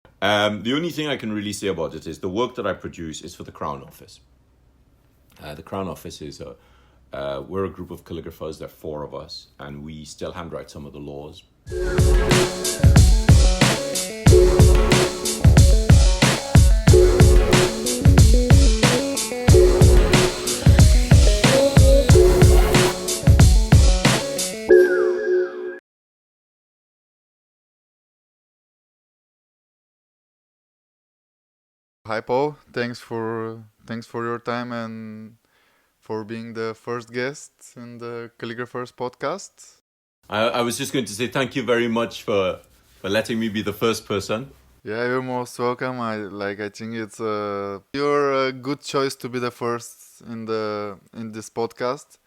The only thing I can really say about it is the work that I produce is for the Crown Office. The Crown Office is we're a group of calligraphers. There are 4 of us, and we still handwrite some of the laws. Hi Paul, thanks for your time and for being the first guest in the Calligraphers podcast. I was just going to say thank you very much for letting me be the first person. Yeah, you're most welcome. I think it's you're a good choice to be the first in this podcast.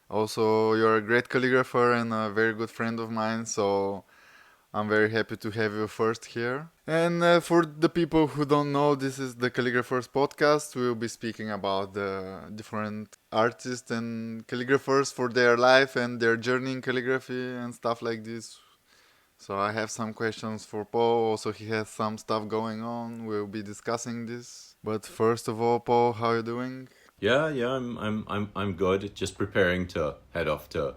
Also, you're a great calligrapher and a very good friend of mine, so I'm very happy to have you first here. And for the people who don't know, this is the Calligraphers podcast. We'll be speaking about the different artists and calligraphers for their life and their journey in calligraphy and stuff like this. So I have some questions for Paul. Also, he has some stuff going on. We'll be discussing this. But first of all, Paul, how are you doing? Yeah, I'm good. Just preparing to head off to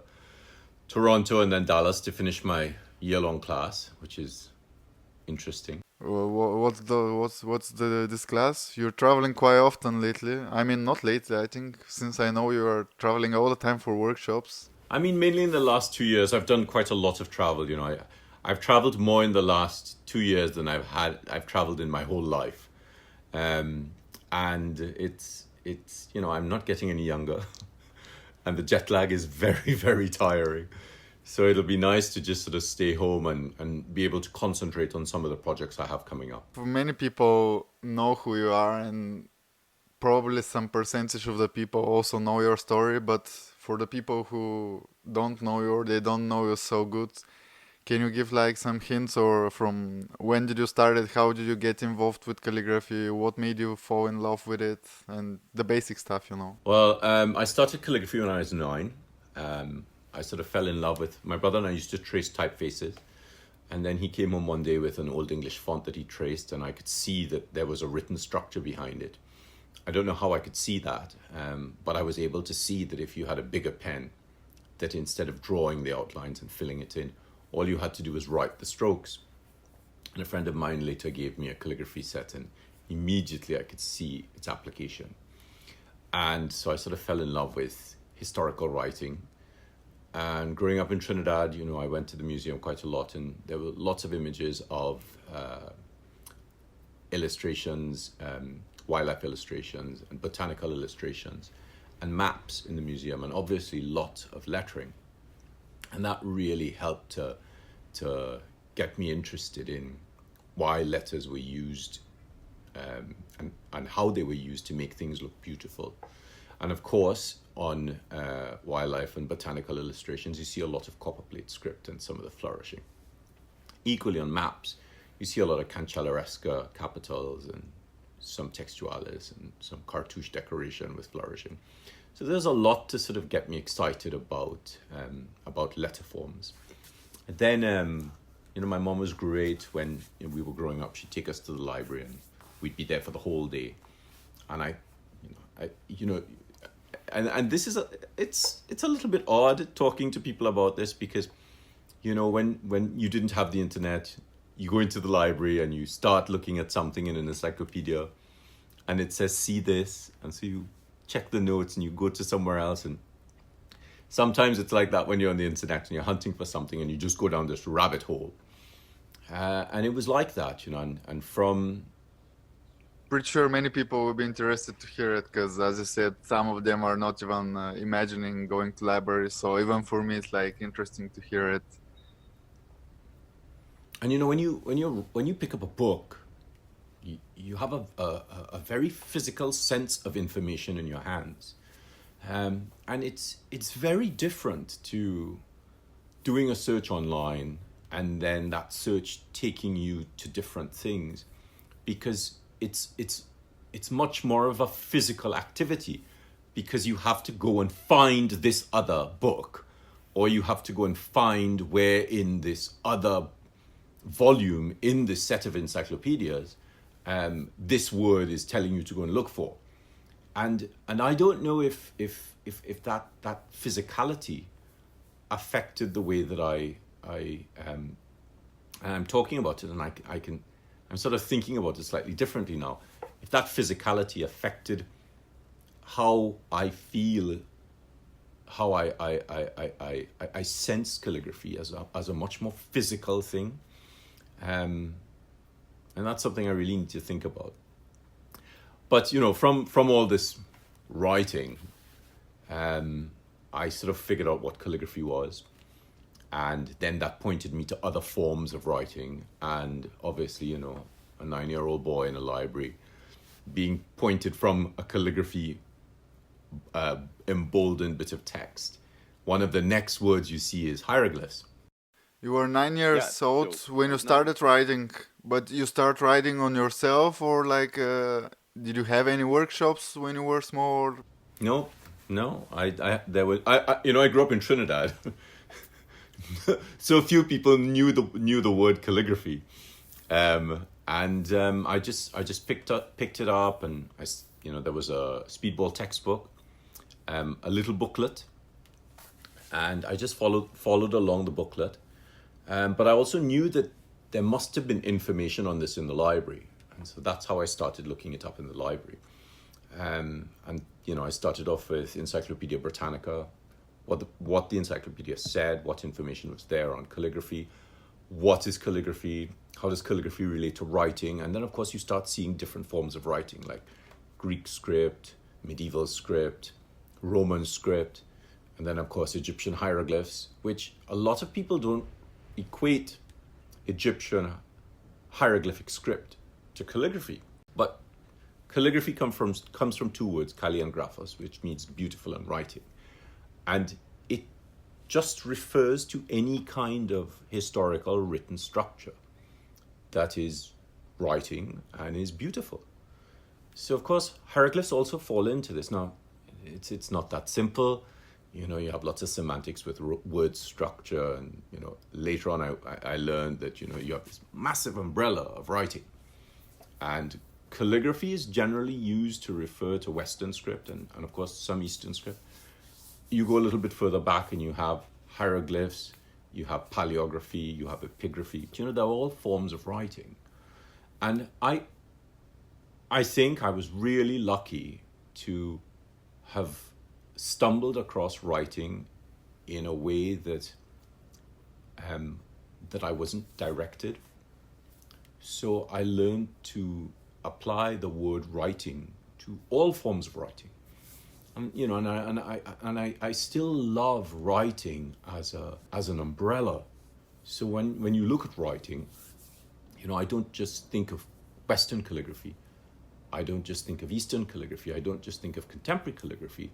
Toronto and then Dallas to finish my year-long class, which is interesting. What's this class? You're traveling quite often lately. I mean, not lately. I think since I know you are traveling all the time for workshops. I mean, mainly in the last 2 years, I've done quite a lot of travel. I've traveled more in the last 2 years than I've traveled in my whole life, and it's I'm not getting any younger, and the jet lag is very, very tiring. So it'll be nice to just sort of stay home and be able to concentrate on some of the projects I have coming up. For many people know who you are, and probably some percentage of the people also know your story. But for the people who don't know you or they don't know you so good, can you give like some hints, or from when did you start it? How did you get involved with calligraphy? What made you fall in love with it? And the basic stuff, Well, I started calligraphy when I was 9. I sort of fell in love with my brother, and I used to trace typefaces. And then he came home one day with an Old English font that he traced, and I could see that there was a written structure behind it. I don't know how I could see that, but I was able to see that if you had a bigger pen, that instead of drawing the outlines and filling it in, all you had to do was write the strokes. And a friend of mine later gave me a calligraphy set, and immediately I could see its application. And so I sort of fell in love with historical writing. And growing up in Trinidad, I went to the museum quite a lot, and there were lots of images of illustrations, wildlife illustrations, and botanical illustrations, and maps in the museum, and obviously lots of lettering. And that really helped to get me interested in why letters were used and how they were used to make things look beautiful. And of course, on wildlife and botanical illustrations, you see a lot of copperplate script and some of the flourishing. Equally on maps, you see a lot of cancelleresca capitals and some textualis and some cartouche decoration with flourishing. So there's a lot to sort of get me excited about letter forms. And then, my mom was great when we were growing up. She'd take us to the library and we'd be there for the whole day. And and this is it's a little bit odd talking to people about this because, when you didn't have the internet, you go into the library and you start looking at something in an encyclopedia and it says, see this. And so you check the notes and you go to somewhere else. And sometimes it's like that when you're on the internet and you're hunting for something and you just go down this rabbit hole. And it was like that, and from... Pretty sure many people will be interested to hear it because, as I said, some of them are not even imagining going to libraries. So even for me, it's like interesting to hear it. And when you pick up a book, you have a very physical sense of information in your hands, and it's very different to doing a search online and then that search taking you to different things, because it's much more of a physical activity, because you have to go and find this other book, or you have to go and find where in this other volume in this set of encyclopedias, this word is telling you to go and look for. And I don't know if that physicality affected the way that I'm talking about it, and I'm sort of thinking about it slightly differently now. If that physicality affected how I feel, how I sense calligraphy as a much more physical thing, and that's something I really need to think about. But from all this writing, I sort of figured out what calligraphy was, and then that pointed me to other forms of writing. And obviously, a 9-year-old boy in a library being pointed from a calligraphy emboldened bit of text, one of the next words you see is hieroglyphs. You were 9 years old when you started writing, but you start writing on yourself, or like, did you have any workshops when you were small? No. I grew up in Trinidad, so few people knew the word calligraphy, and I just picked it up, and there was a speedball textbook, a little booklet, and I just followed along the booklet. But I also knew that there must have been information on this in the library. And so that's how I started looking it up in the library. And I started off with Encyclopedia Britannica, what the encyclopedia said, what information was there on calligraphy, what is calligraphy, how does calligraphy relate to writing. And then, of course, you start seeing different forms of writing, like Greek script, medieval script, Roman script, and then, of course, Egyptian hieroglyphs, which a lot of people don't equate Egyptian hieroglyphic script to calligraphy. But calligraphy comes from two words, Callie and Gravas, which means beautiful and writing. And it just refers to any kind of historical written structure that is writing and is beautiful. So, of course, hieroglyphs also fall into this. Now, it's not that simple. You have lots of semantics with word structure, and later on I learned that you have this massive umbrella of writing, and calligraphy is generally used to refer to Western script and of course some Eastern script. You go a little bit further back and you have hieroglyphs, you have paleography, you have epigraphy. They're all forms of writing, and I think I was really lucky to have stumbled across writing in a way that I wasn't directed. So I learned to apply the word writing to all forms of writing, and I still love writing as an umbrella. So when you look at writing, I don't just think of Western calligraphy, I don't just think of Eastern calligraphy, I don't just think of contemporary calligraphy,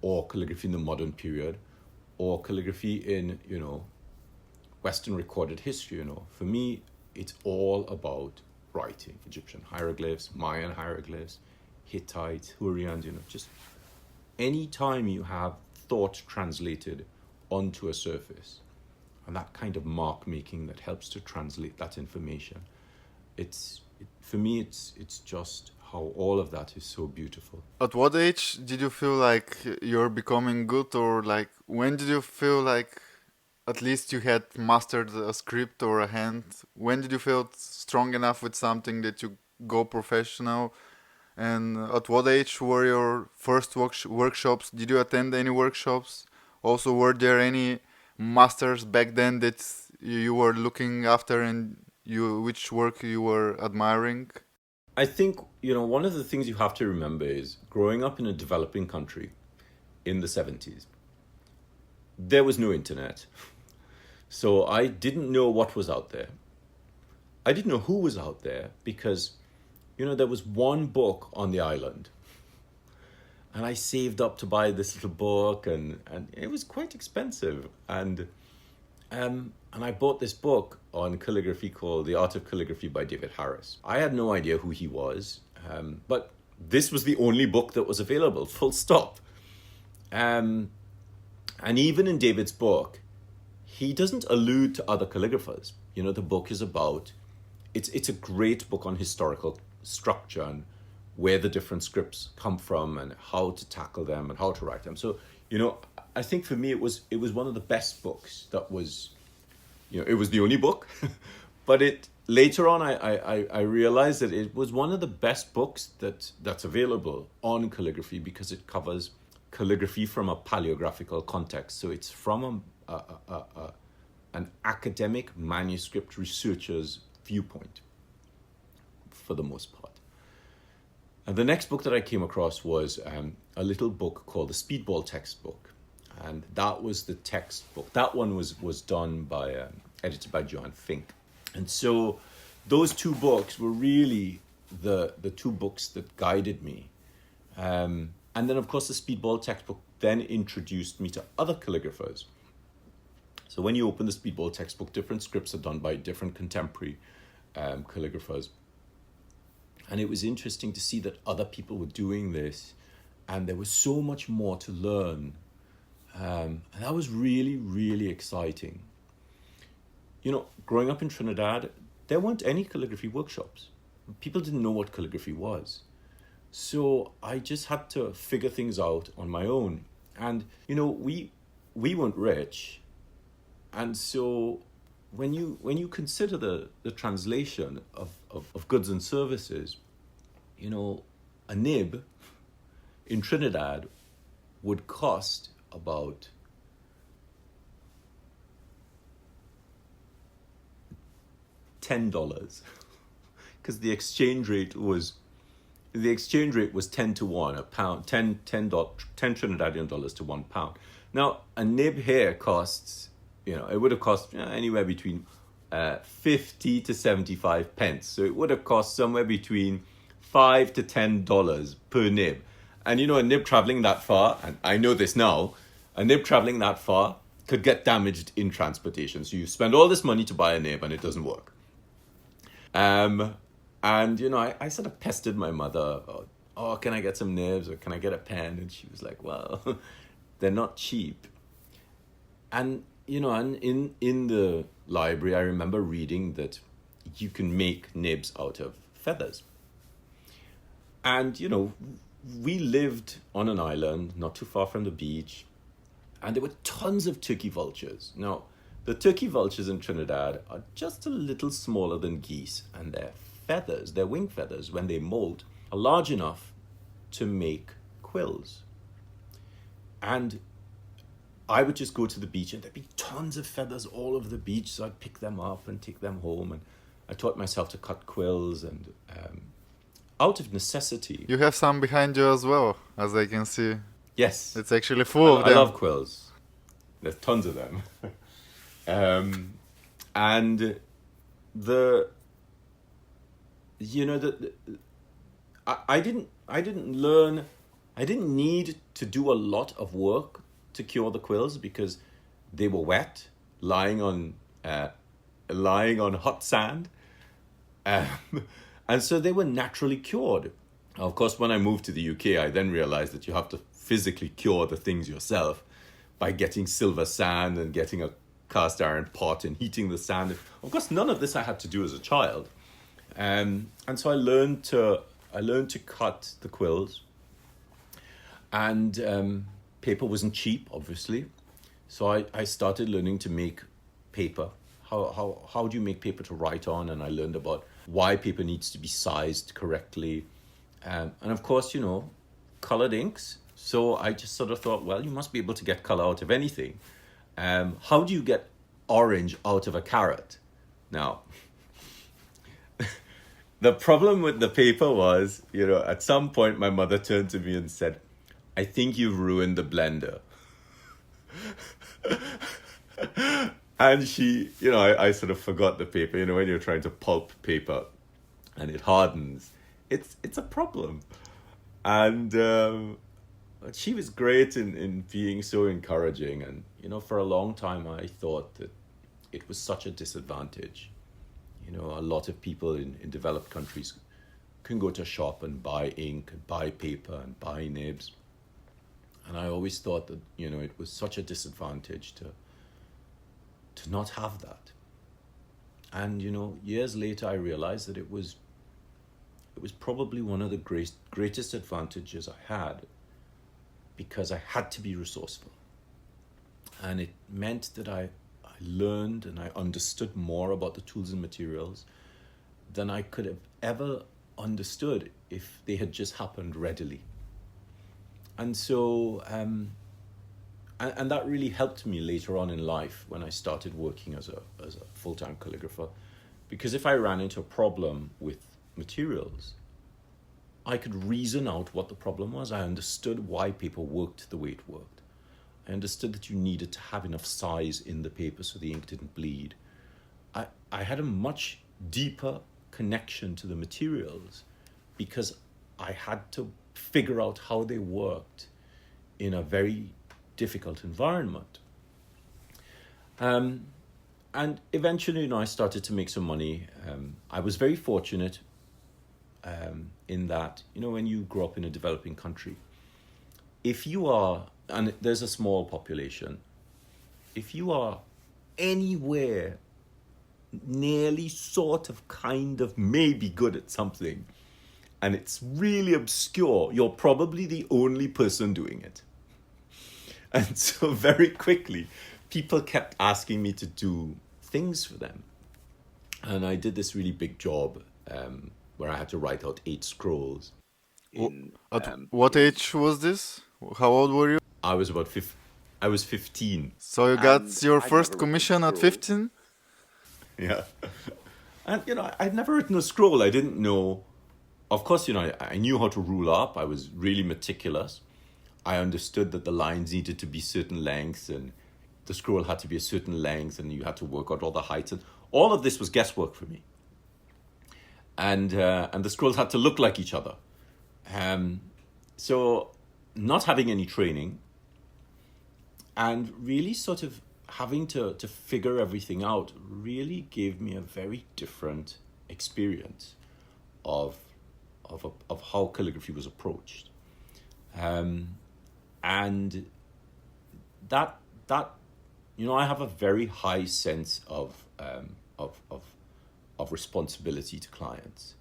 or calligraphy in the modern period, or calligraphy in, Western recorded history. For me, it's all about writing. Egyptian hieroglyphs, Mayan hieroglyphs, Hittite, Hurrian, just any time you have thought translated onto a surface, and that kind of mark making that helps to translate that information, for me, it's just how all of that is so beautiful. At what age did you feel like you're becoming good, or like when did you feel like at least you had mastered a script or a hand? When did you feel strong enough with something that you go professional? And at what age were your first workshops? Did you attend any workshops? Also, were there any masters back then that you were looking after, and which work you were admiring? I think, one of the things you have to remember is growing up in a developing country in the 70s, there was no internet. So I didn't know what was out there. I didn't know who was out there because, there was one book on the island. And I saved up to buy this little book, and it was quite expensive. And I bought this book on calligraphy called The Art of Calligraphy by David Harris. I had no idea who he was, but this was the only book that was available, full stop. And even in David's book, he doesn't allude to other calligraphers. the book is about, it's a great book on historical structure and where the different scripts come from and how to tackle them and how to write them. So, I think for me it was one of the best books that was, it was the only book, but later on I realized that it was one of the best books that's available on calligraphy, because it covers calligraphy from a paleographical context. So it's from an academic manuscript researcher's viewpoint for the most part. And the next book that I came across was a little book called the Speedball Textbook. And that was the textbook. That one was done by, edited by Joanne Fink. And so those two books were really the two books that guided me. And then, of course, the Speedball Textbook then introduced me to other calligraphers. So when you open the Speedball Textbook, different scripts are done by different contemporary calligraphers. And it was interesting to see that other people were doing this, and there was so much more to learn. And that was really, really exciting. Growing up in Trinidad, there weren't any calligraphy workshops. People didn't know what calligraphy was. So I just had to figure things out on my own. And, we weren't rich. And so when you consider the translation of goods and services, a nib in Trinidad would cost about $10, because the exchange rate was 10 to 1, a pound, 10 Trinidadian dollars to £1. Now a nib here costs, it would have cost anywhere between 50 to 75 pence. So it would have cost somewhere between $5 to $10 per nib. And a nib traveling that far, and I know this now, a nib traveling that far could get damaged in transportation. So you spend all this money to buy a nib and it doesn't work. And I sort of pestered my mother about, can I get some nibs, or can I get a pen? And she was like, well, they're not cheap. And and in the library, I remember reading that you can make nibs out of feathers. And, we lived on an island not too far from the beach, and there were tons of turkey vultures. Now, the turkey vultures in Trinidad are just a little smaller than geese, and their feathers, their wing feathers, when they molt, are large enough to make quills. And I would just go to the beach and there'd be tons of feathers all over the beach, so I'd pick them up and take them home. And I taught myself to cut quills, and out of necessity. You have some behind you as well, as I can see. Yes. It's actually full of them. I love quills. There's tons of them. And I didn't need to do a lot of work to cure the quills, because they were wet, lying on hot sand, and so they were naturally cured. Of course, when I moved to the UK, I then realized that you have to physically cure the things yourself by getting silver sand and getting a cast iron pot and heating the sand. Of course, none of this I had to do as a child, and so I learned to cut the quills. And paper wasn't cheap, obviously, so I started learning to make paper. How do you make paper to write on? And I learned about why paper needs to be sized correctly, and of course, colored inks. So I just sort of thought, well, you must be able to get color out of anything. How do you get orange out of a carrot? Now, the problem with the paper was, at some point my mother turned to me and said, I think you've ruined the blender. And she, I sort of forgot the paper. When you're trying to pulp paper and it hardens, it's a problem. And she was great in being so encouraging. And, for a long time, I thought that it was such a disadvantage. A lot of people in developed countries can go to a shop and buy ink and buy paper and buy nibs. And I always thought that, it was such a disadvantage to not have that. And, years later, I realized that it was probably one of the greatest advantages I had, because I had to be resourceful. And it meant that I learned and I understood more about the tools and materials than I could have ever understood if they had just happened readily. And so, and that really helped me later on in life when I started working as a full-time calligrapher, because if I ran into a problem with materials, I could reason out what the problem was. I understood why paper worked the way it worked. I understood that you needed to have enough size in the paper so the ink didn't bleed. I had a much deeper connection to the materials because I had to figure out how they worked in a very difficult environment. And eventually, I started to make some money. I was very fortunate in that, when you grow up in a developing country, if you are, and there's a small population, if you are anywhere nearly sort of kind of maybe good at something, and it's really obscure, you're probably the only person doing it. And so very quickly, people kept asking me to do things for them. And I did this really big job where I had to write out 8 scrolls. At what age was this? How old were you? I was 15. So you got your first commission at 15? Yeah. And, I'd never written a scroll. I didn't know. Of course, I knew how to rule up. I was really meticulous. I understood that the lines needed to be certain lengths and the scroll had to be a certain length and you had to work out all the heights. And all of this was guesswork for me. And the scrolls had to look like each other. So not having any training and really sort of having to figure everything out really gave me a very different experience of how calligraphy was approached. And that I have a very high sense of responsibility to clients,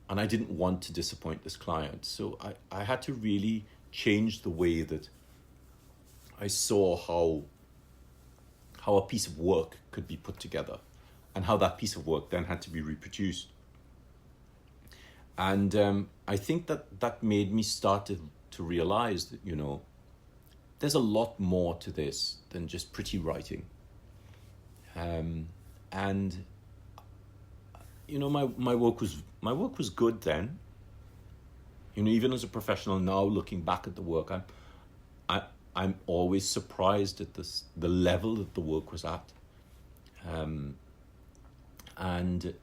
and I didn't want to disappoint this client, so I had to really change the way that I saw how a piece of work could be put together and how that piece of work then had to be reproduced. And I think that made me start to realize that, there's a lot more to this than just pretty writing. And my work was good then. Even as a professional now, looking back at the work, I'm always surprised at the level that the work was at. And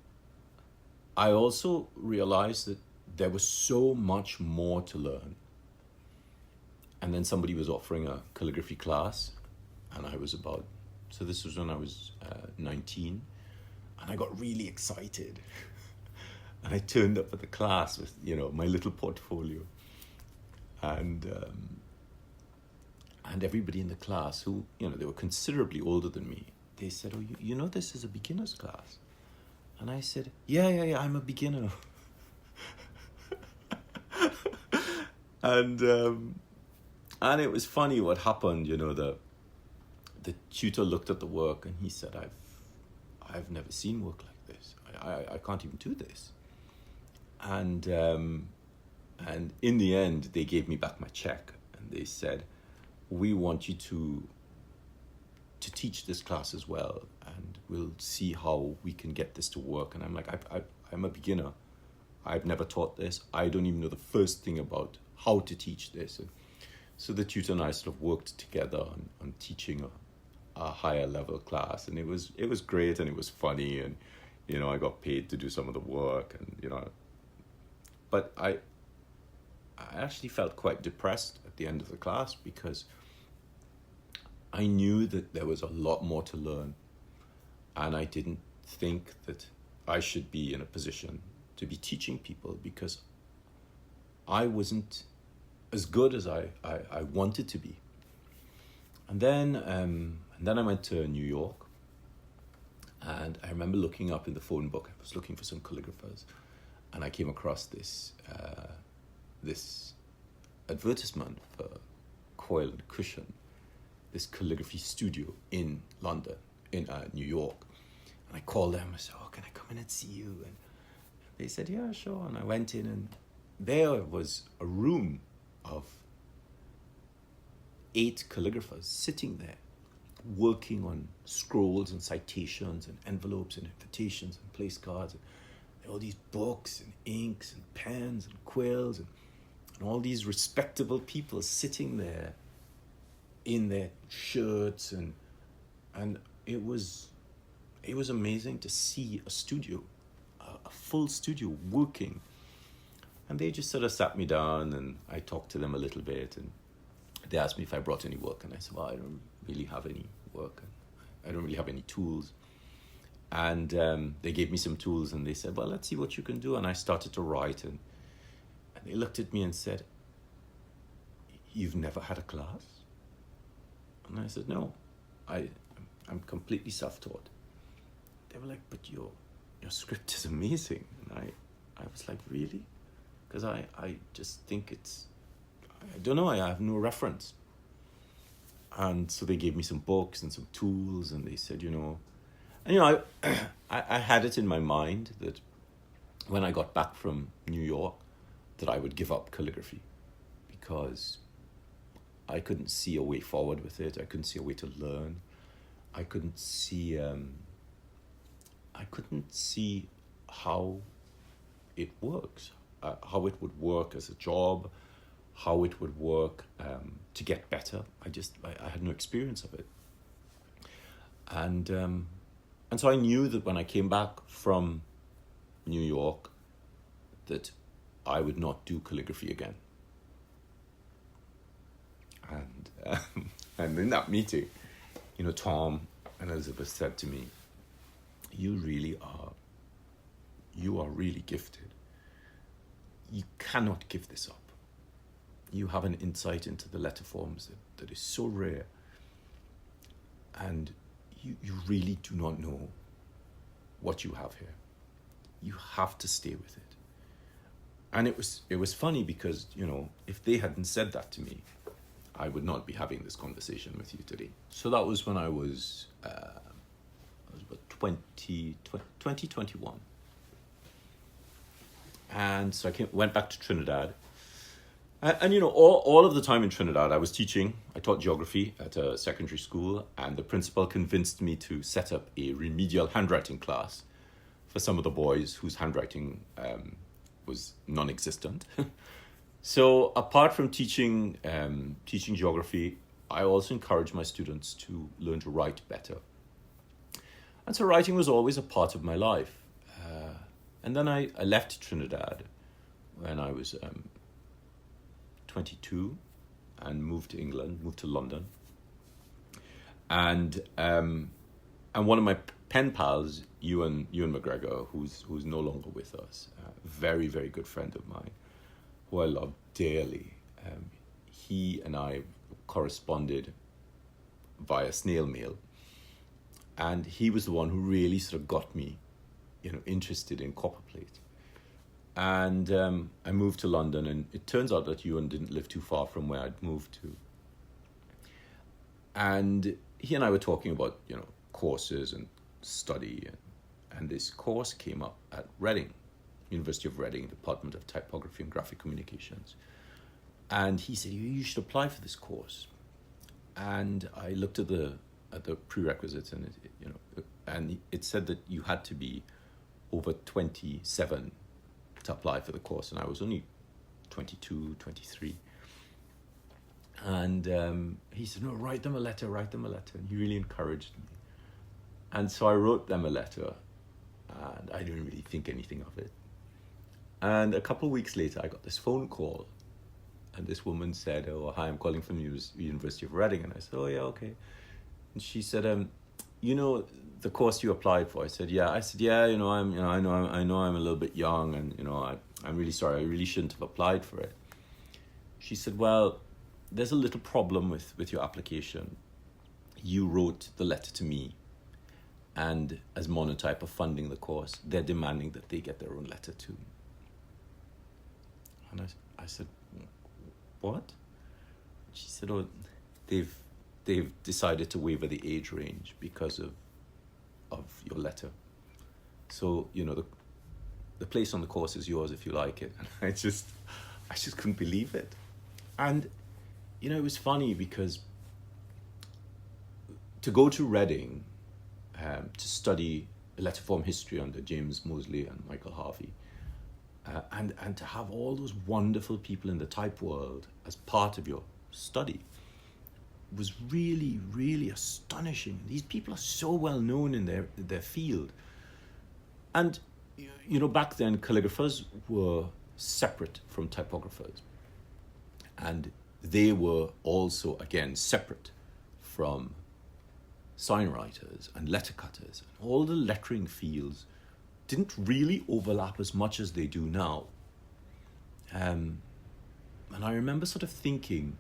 I also realized that there was so much more to learn. And then somebody was offering a calligraphy class, and so this was when I was 19, and I got really excited. And I turned up at the class with, my little portfolio. And everybody in the class who, they were considerably older than me, they said, "Oh, this is a beginner's class." And I said, yeah, I'm a beginner. And it was funny what happened. The tutor looked at the work and he said, I've never seen work like this. I can't even do this. And in the end, they gave me back my check and they said, "We want you to teach this class as well, and we'll see how we can get this to work." And I'm like, I'm a beginner. I've never taught this. I don't even know the first thing about how to teach this. And so the tutor and I sort of worked together on teaching a higher level class, and it was great and it was funny, and I got paid to do some of the work, and but I actually felt quite depressed at the end of the class because I knew that there was a lot more to learn, and I didn't think that I should be in a position to be teaching people because I wasn't as good as I wanted to be. And then I went to New York, And I remember looking up in the phone book. I was looking for some calligraphers, and I came across this advertisement for Coil and Cushion, this calligraphy studio in London, in New York. And I called them. I said, "Oh, can I come in and see you?" And they said, "Yeah, sure." And I went in, and there was a room of 8 calligraphers sitting there, working on scrolls and citations and envelopes and invitations and place cards. And there were all these books and inks and pens and quills and all these respectable people sitting there in their shirts, and it was amazing to see a studio, a full studio working. And they just sort of sat me down, and I talked to them a little bit, and they asked me if I brought any work, and I said, "Well, I don't really have any work. I don't really have any tools." And they gave me some tools, and they said, "Well, let's see what you can do." And I started to write, and they looked at me and said, "You've never had a class?" And I said, "No, I'm completely self-taught." They were like, "But your script is amazing." And I was like, "Really?" Because I just think I don't know, I have no reference. And so they gave me some books and some tools, and they said, I had it in my mind that when I got back from New York, that I would give up calligraphy, because I couldn't see a way forward with it. I couldn't see a way to learn. I couldn't see how it works, how it would work as a job, how it would work to get better. I had no experience of it. And so I knew that when I came back from New York, that I would not do calligraphy again. And in that meeting, Tom and Elizabeth said to me, you are really gifted. You cannot give this up. You have an insight into the letter forms that is so rare. And you really do not know what you have here. You have to stay with it. And it was funny because, if they hadn't said that to me, I would not be having this conversation with you today. So that was when I was about 2021. And so I went back to Trinidad. And all of the time in Trinidad, I was teaching. I taught geography at a secondary school, and the principal convinced me to set up a remedial handwriting class for some of the boys whose handwriting was non-existent. So apart from teaching geography, I also encouraged my students to learn to write better. And so writing was always a part of my life. And then I left Trinidad when I was 22 and moved to England, moved to London. And one of my pen pals, Ewan McGregor, who's no longer with us, a very, very good friend of mine, who I love dearly. He and I corresponded via snail mail. And he was the one who really sort of got me, interested in copperplate. And I moved to London, and it turns out that Ewan didn't live too far from where I'd moved to. And he and I were talking about, courses and study. And this course came up at Reading, University of Reading, Department of Typography and Graphic Communications. And he said, you should apply for this course. And I looked at the prerequisites, and and it said that you had to be over 27 to apply for the course, and I was only 22, 23. And he said, no, write them a letter, and he really encouraged me. And so I wrote them a letter, and I didn't really think anything of it. And a couple of weeks later, I got this phone call, and this woman said, "Oh, hi, I'm calling from the University of Reading." And I said, "Oh, yeah, okay." And she said, the course you applied for?" I said, "Yeah." I said, "Yeah, I know I'm a little bit young, and I'm really sorry. I really shouldn't have applied for it." She said, "Well, there's a little problem with your application. You wrote the letter to me, And as Monotype are funding the course, they're demanding that they get their own letter too. And I said, what? She said, oh, they've decided to waiver the age range because of your letter. So, the place on the course is yours if you like it. And I just couldn't believe it. And, it was funny because to go to Reading to study letterform history under James Moseley and Michael Harvey, and to have all those wonderful people in the type world as part of your study was really, really astonishing. These people are so well known in their field. And, back then, calligraphers were separate from typographers. And they were also, again, separate from sign writers and letter cutters. All the lettering fields didn't really overlap as much as they do now. And I remember sort of thinking,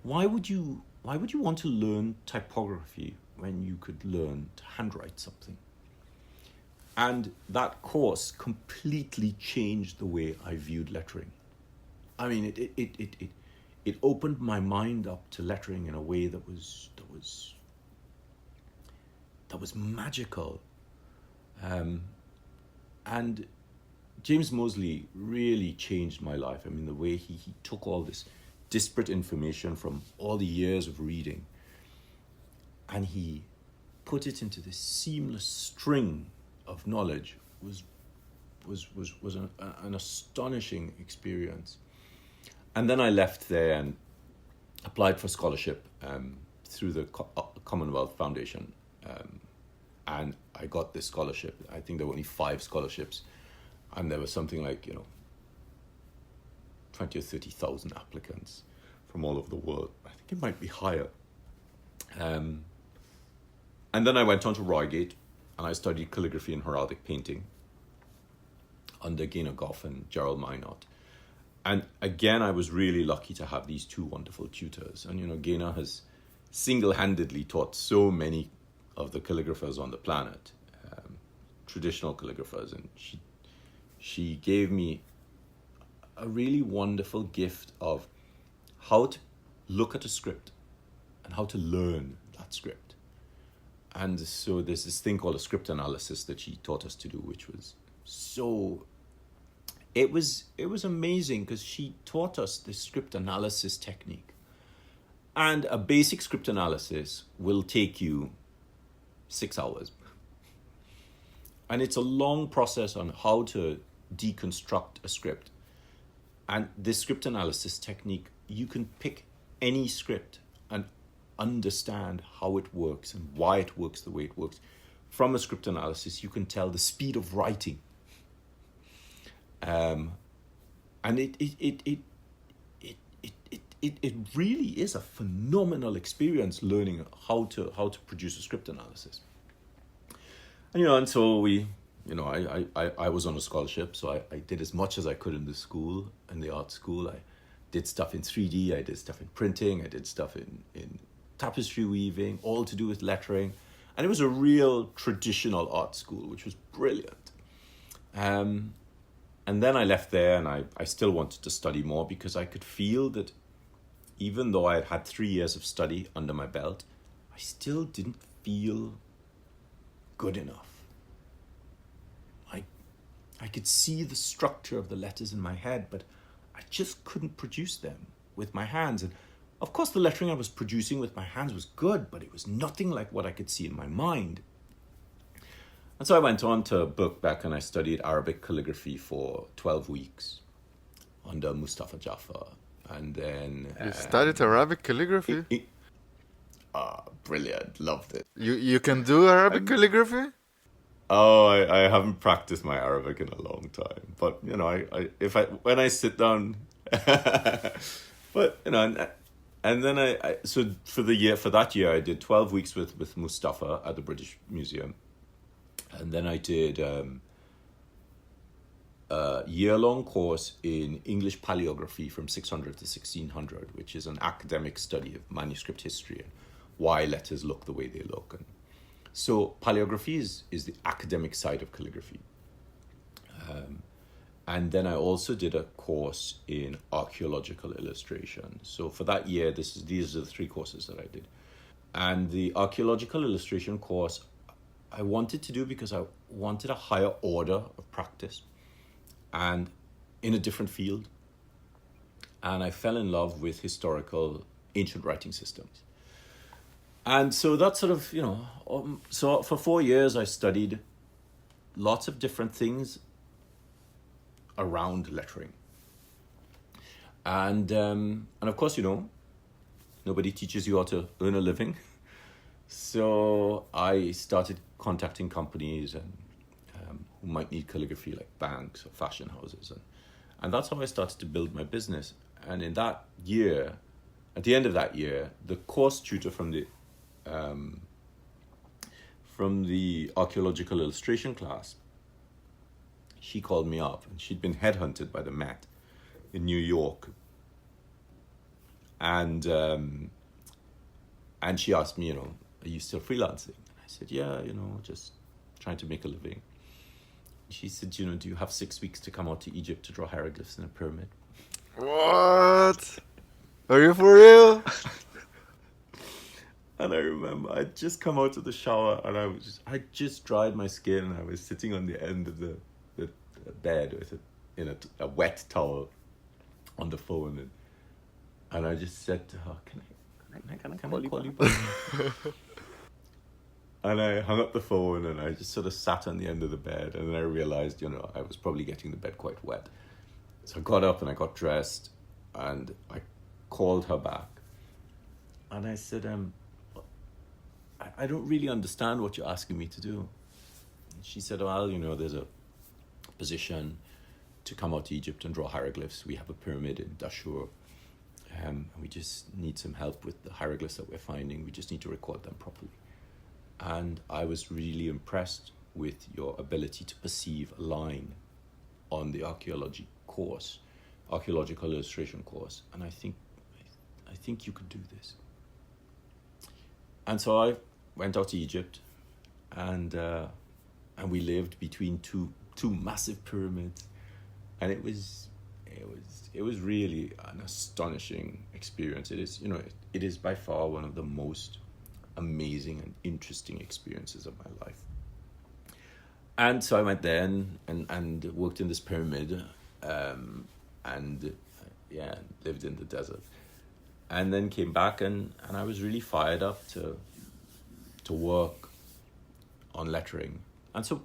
why would you want to learn typography when you could learn to handwrite something? And that course completely changed the way I viewed lettering. I mean, it opened my mind up to lettering in a way that was magical. And James Moseley really changed my life. I mean, the way he took all this disparate information from all the years of reading and he put it into this seamless string of knowledge was an astonishing experience. And then I left there and applied for scholarship through the Commonwealth Foundation. And I got this scholarship. I think there were only 5 scholarships. And there was something like, 20 or 30,000 applicants from all over the world. I think it might be higher. And then I went on to Reigate and I studied calligraphy and heraldic painting under Gaynor Goff and Gerald Minot. And again, I was really lucky to have these 2 wonderful tutors. And, Gaynor has single-handedly taught so many of the calligraphers on the planet, traditional calligraphers. And she gave me a really wonderful gift of how to look at a script and how to learn that script. And so there's this thing called a script analysis that she taught us to do, which was it was amazing because she taught us this script analysis technique. And a basic script analysis will take you 6 hours. And it's a long process on how to deconstruct a script. And this script analysis technique, you can pick any script and understand how it works and why it works the way it works. From a script analysis, you can tell the speed of writing. And it really is a phenomenal experience learning how to produce a script analysis. And and so I was on a scholarship, so I did as much as I could in the art school. I did stuff in 3D, I did stuff in printing, I did stuff in tapestry weaving, all to do with lettering. And it was a real traditional art school, which was brilliant. And then I left there and I still wanted to study more because I could feel that even though I had had 3 years of study under my belt, I still didn't feel good enough. I could see the structure of the letters in my head, but I just couldn't produce them with my hands. And of course, the lettering I was producing with my hands was good, but it was nothing like what I could see in my mind. And so I went on to Birkbeck and I studied Arabic calligraphy for 12 weeks under Mustafa Jafar. And then... You studied Arabic calligraphy? Brilliant. Loved it. You can do Arabic calligraphy? Oh, I haven't practiced my Arabic in a long time. But, when I sit down... But, and then so for that year, I did 12 weeks with Mustafa at the British Museum. And then I did a year-long course in English paleography from 600 to 1600, which is an academic study of manuscript history and why letters look the way they look. And So paleography is the academic side of calligraphy. And then I also did a course in archeological illustration. So for that year, these are the 3 courses that I did. And the archeological illustration course I wanted to do because I wanted a higher order of practice and in a different field. And I fell in love with historical ancient writing systems. And so that sort of, so for 4 years I studied lots of different things around lettering. And of course, nobody teaches you how to earn a living. So I started contacting companies and who might need calligraphy, like banks or fashion houses. And that's how I started to build my business. And in that year, at the end of that year, the course tutor from the archaeological illustration class, she called me up, and she'd been headhunted by the Met in New York. And she asked me, are you still freelancing? And I said, yeah, just trying to make a living. She said, do you have 6 weeks to come out to Egypt to draw hieroglyphs in a pyramid? What? Are you for real? And I remember I'd just come out of the shower and I just dried my skin, and I was sitting on the end of the bed with a wet towel on the phone, and I just said to her, can I call you back? And I hung up the phone, and I just sort of sat on the end of the bed, and then I realized, I was probably getting the bed quite wet. So I got up and I got dressed, and I called her back, and I said, I don't really understand what you're asking me to do. And she said, well, there's a position to come out to Egypt and draw hieroglyphs. We have a pyramid in Dashur, and we just need some help with the hieroglyphs that we're finding. We just need to record them properly. And I was really impressed with your ability to perceive a line on the archaeological illustration course, and I think you could do this. And so I went out to Egypt, and we lived between two massive pyramids, and it was really an astonishing experience. It is, it is by far one of the most amazing and interesting experiences of my life. And so I went there and worked in this pyramid, lived in the desert, and then came back and I was really fired up to work on lettering. And so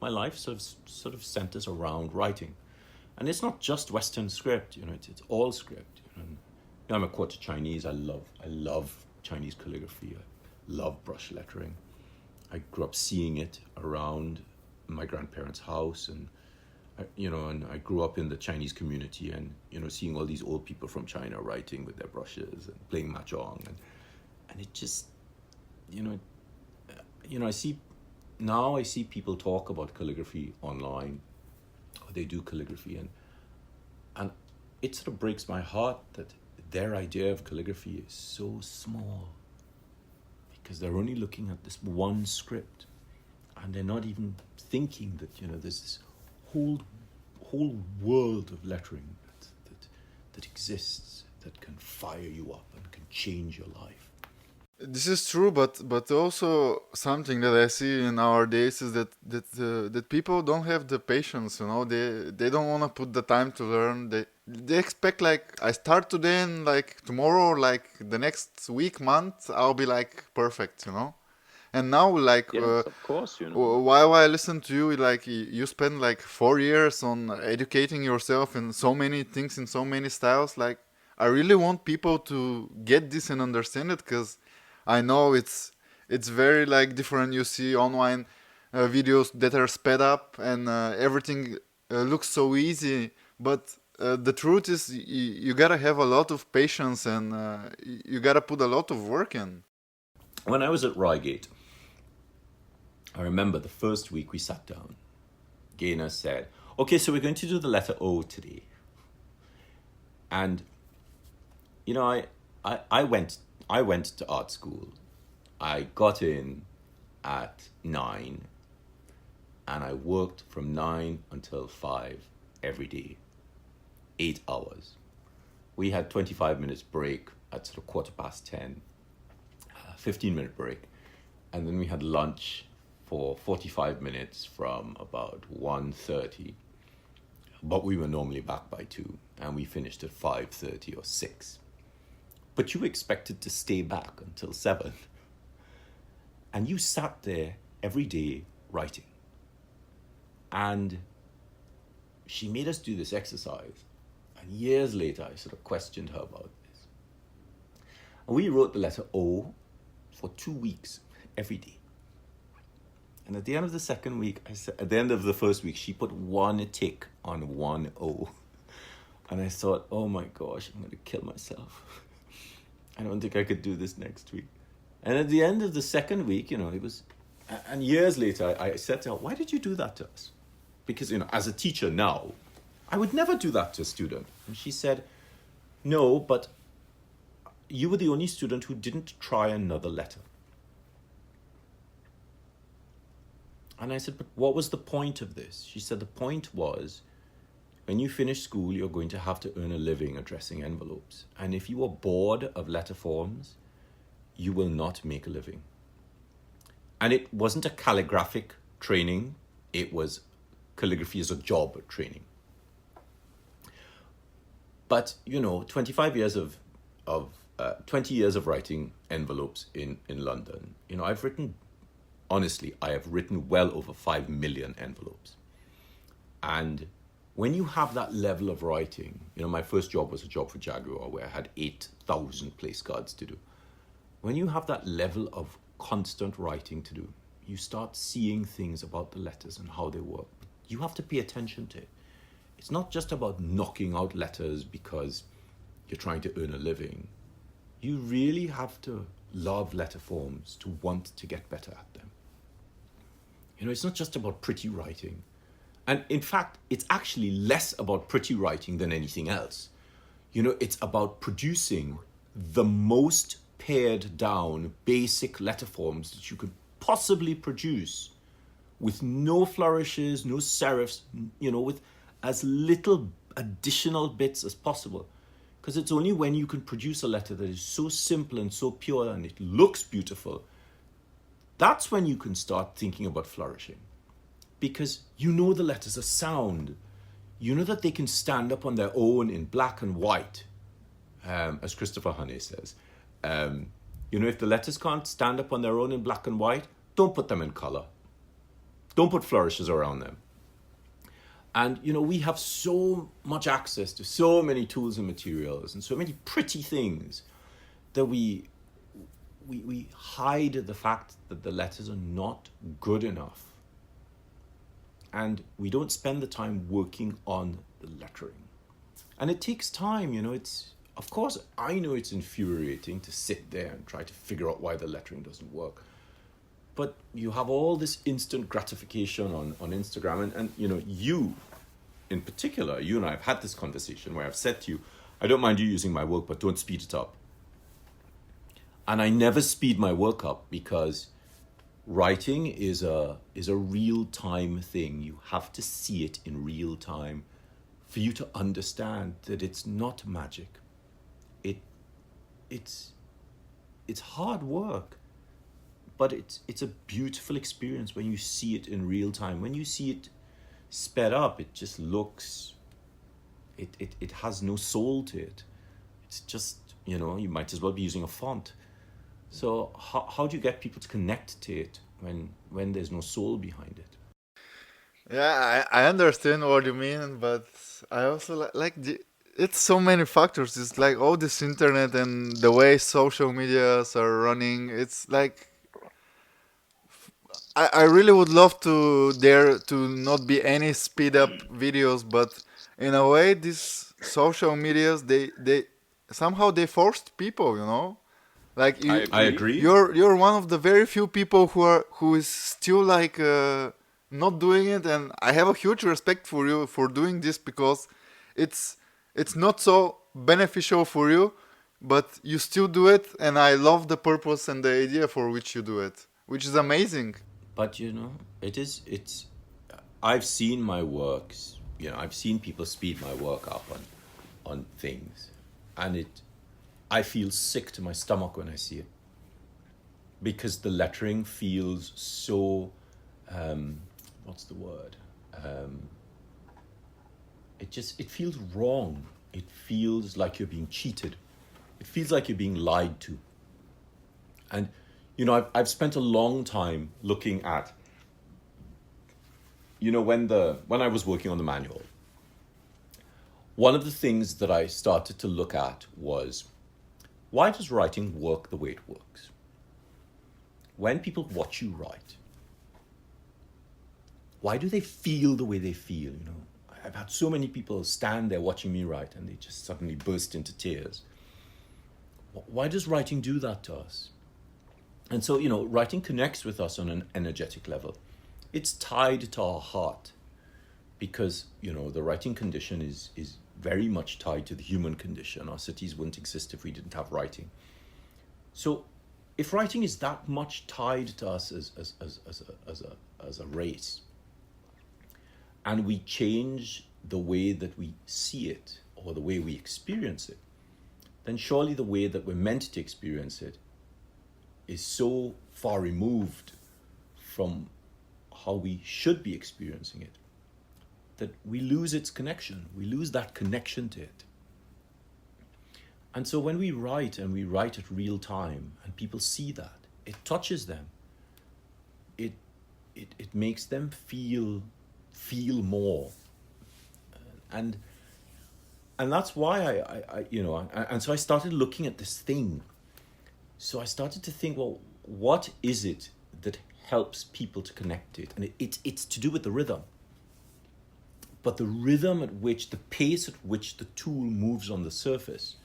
my life sort of centers around writing, and it's not just Western script. It's all script. I'm a quarter Chinese. I love Chinese calligraphy. I love brush lettering. I grew up seeing it around my grandparents' house, and I grew up in the Chinese community, and seeing all these old people from China writing with their brushes and playing mahjong, and it just I see people talk about calligraphy online, or they do calligraphy, and it sort of breaks my heart that their idea of calligraphy is so small, because they're only looking at this one script, and they're not even thinking that there's this whole world of lettering that exists, that can fire you up and can change your life. This is true, but also something that I see in our days is that people don't have the patience. They don't want to put the time to learn. They expect, like, I start today, and like tomorrow, like the next week, month, I'll be like perfect. And now, like, Yes, of course, while I listen to you, like, you spend like 4 years on educating yourself in so many things, in so many styles. Like, I really want people to get this and understand it, because I know it's very like different. You see online videos that are sped up, and everything looks so easy, but the truth is you gotta have a lot of patience, and you gotta put a lot of work in. When I was at Reigate, I remember the first week we sat down, Gaynor said, okay, so we're going to do the letter O today. And I went to art school. I got in, at 9, and I worked from 9 until 5 every day, 8 hours. We had 25 minutes break at sort of 10:15, 15-minute break, and then we had lunch for 45 minutes from about 1:30, but we were normally back by 2, and we finished at 5:30 or 6. But you expected to stay back until 7, and you sat there every day writing. And she made us do this exercise, and years later I sort of questioned her about this. And we wrote the letter O for 2 weeks every day. And at the end of the second week, at the end of the first week, she put 1 tick on 1 O. And I thought, oh my gosh, I'm going to kill myself. I don't think I could do this next week. And at the end of the second week, it was, and years later, I said to her, why did you do that to us? Because, as a teacher now, I would never do that to a student. And she said, no, but you were the only student who didn't try another letter. And I said, but what was the point of this? She said, the point was, when you finish school, you're going to have to earn a living addressing envelopes. And if you are bored of letter forms, you will not make a living. And it wasn't a calligraphic training. It was calligraphy as a job training. But, 25 years of 20 years of writing envelopes in London, I have written well over 5 million envelopes. And when you have that level of writing, my first job was a job for Jaguar where I had 8,000 place cards to do. When you have that level of constant writing to do, you start seeing things about the letters and how they work. You have to pay attention to it. It's not just about knocking out letters because you're trying to earn a living. You really have to love letter forms to want to get better at them. It's not just about pretty writing. And in fact, it's actually less about pretty writing than anything else. It's about producing the most pared down basic letter forms that you could possibly produce with no flourishes, no serifs, with as little additional bits as possible. Because it's only when you can produce a letter that is so simple and so pure and it looks beautiful, that's when you can start thinking about flourishing. Because the letters are sound. That they can stand up on their own in black and white, as Christopher Honey says. If the letters can't stand up on their own in black and white, don't put them in color. Don't put flourishes around them. And, we have so much access to so many tools and materials and so many pretty things that we hide the fact that the letters are not good enough. And we don't spend the time working on the lettering. And it takes time, of course, I know it's infuriating to sit there and try to figure out why the lettering doesn't work. But you have all this instant gratification on Instagram. And you, in particular, you and I have had this conversation where I've said to you, I don't mind you using my work, but don't speed it up. And I never speed my work up because writing is a real-time thing. You have to see it in real time for you to understand that it's not magic. It's hard work, but it's a beautiful experience when you see it in real time. When you see it sped up, it just looks, it has no soul to it. It's just, you might as well be using a font. So how do you get people to connect to it when there's no soul behind it? Yeah, I understand what you mean, but I also it's so many factors. It's like all this internet and the way social medias are running. It's like I really would love to there to not be any speed up videos, but in a way, these social medias they somehow they forced people. Like I agree. You're one of the very few people who is still not doing it, and I have a huge respect for you for doing this because it's not so beneficial for you, but you still do it, and I love the purpose and the idea for which you do it. which is amazing. But it's I've seen my works, I've seen people speed my work up on things, and I feel sick to my stomach when I see it, because the lettering feels so what's the word? It feels wrong. It feels like you're being cheated. It feels like you're being lied to. And I've spent a long time looking at, when I was working on the manual, one of the things that I started to look at was, why does writing work the way it works? When people watch you write, why do they feel the way they feel? I've had so many people stand there watching me write and they just suddenly burst into tears. Why does writing do that to us? And so, writing connects with us on an energetic level. It's tied to our heart because, the writing condition is very much tied to the human condition. Our cities wouldn't exist if we didn't have writing. So if writing is that much tied to us as a race, and we change the way that we see it or the way we experience it, then surely the way that we're meant to experience it is so far removed from how we should be experiencing it that we lose its connection. We lose that connection to it. And so when we write, and we write at real time, and people see that, it touches them. It makes them feel more. And that's why and so I started looking at this thing. So I started to think, well, what is it that helps people to connect to it? And it's to do with the rhythm. But the rhythm at which, the pace at which the tool moves on the surface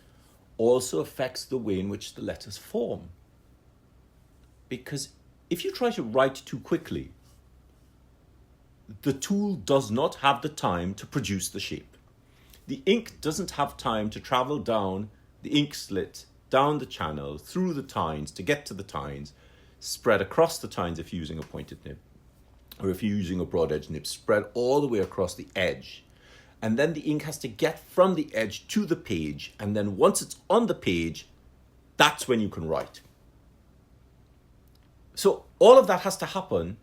also affects the way in which the letters form. Because if you try to write too quickly, the tool does not have the time to produce the shape. The ink doesn't have time to travel down the ink slit, down the channel, through the tines, to get to the tines, spread across the tines if you're using a pointed nib, or if you're using a broad edge nib, spread all the way across the edge. And then the ink has to get from the edge to the page, and then once it's on the page, that's when you can write. So all of that has to happen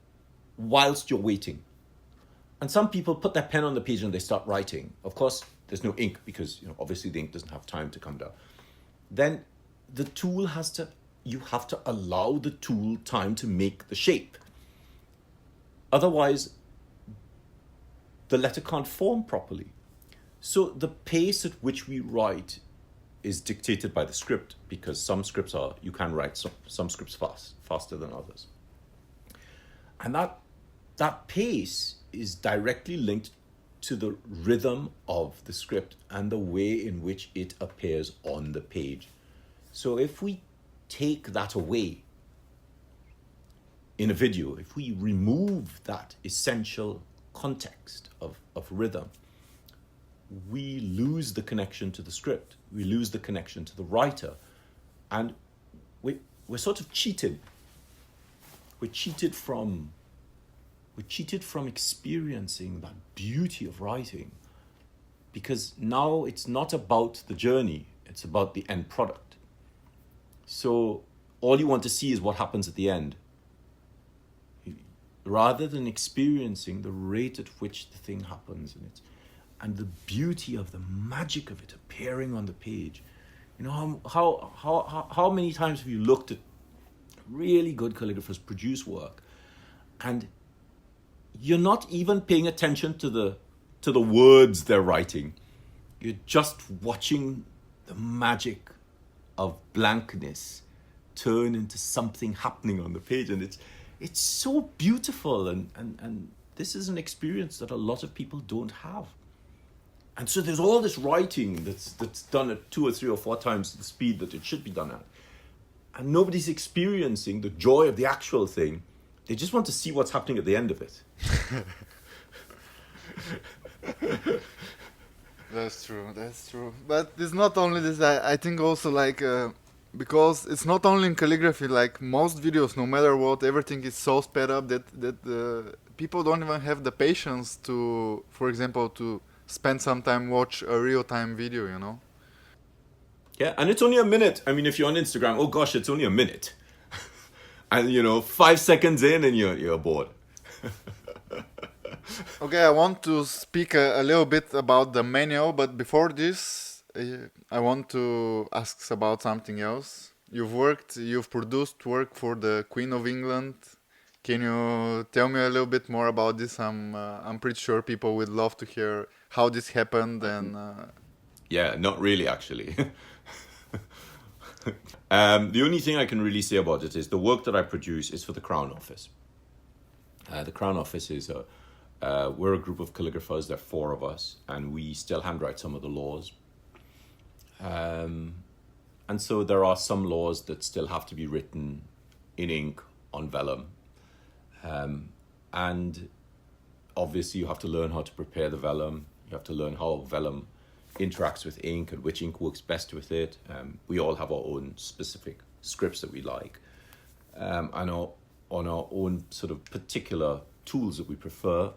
whilst you're waiting. And some people put their pen on the page and they start writing. Of course, there's no ink because, obviously the ink doesn't have time to come down. Then the tool you have to allow the tool time to make the shape. Otherwise, the letter can't form properly. So the pace at which we write is dictated by the script, because some scripts you can write some scripts faster than others. And that pace is directly linked to the rhythm of the script and the way in which it appears on the page. So if we take that away in a video, if we remove that essential context of rhythm, we lose the connection to the script. We lose the connection to the writer. And we're sort of cheated. We're cheated from experiencing that beauty of writing, because now it's not about the journey, it's about the end product. So all you want to see is what happens at the end, rather than experiencing the rate at which the thing happens and the beauty of the magic of it appearing on the page. How many times have you looked at really good calligraphers produce work, and you're not even paying attention to the words they're writing. You're just watching the magic of blankness turn into something happening on the page, and it's so beautiful, and this is an experience that a lot of people don't have. And so there's all this writing that's done at 2 or 3 or 4 times the speed that it should be done at, and nobody's experiencing the joy of the actual thing. They just want to see what's happening at the end of it. That's true. But it's not only this. I think also because it's not only in calligraphy, like most videos, no matter what, everything is so sped up that people don't even have the patience to, for example, to spend some time watch a real-time video, you know? Yeah, and it's only a minute. I mean, if you're on Instagram, oh gosh, it's only a minute. And 5 seconds in and you're bored. Okay, I want to speak a little bit about the manual, but before this, I want to ask about something else. You've produced work for the Queen of England. Can you tell me a little bit more about this? I'm pretty sure people would love to hear how this happened and. Yeah, not really, actually. The only thing I can really say about it is the work that I produce is for the Crown Office. The Crown Office is we're a group of calligraphers. There are 4 of us, and we still handwrite some of the laws. And so there are some laws that still have to be written in ink on vellum. And obviously you have to learn how to prepare the vellum. You have to learn how vellum interacts with ink and which ink works best with it. We all have our own specific scripts that we like. And on our own sort of particular tools that we prefer.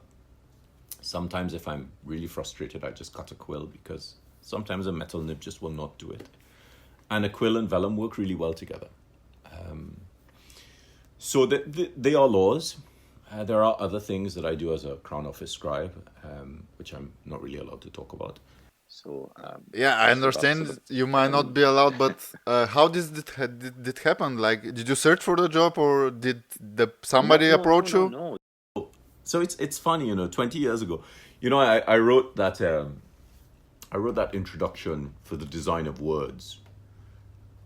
Sometimes if I'm really frustrated, I just cut a quill because sometimes a metal nib just will not do it. And a quill and vellum work really well together. So they are laws. There are other things that I do as a Crown Office scribe, which I'm not really allowed to talk about. So yeah, I understand you might not be allowed, but how did it happen? Like, did you search for the job or did somebody approach you? No. So it's funny, 20 years ago, I wrote that introduction for the design of words,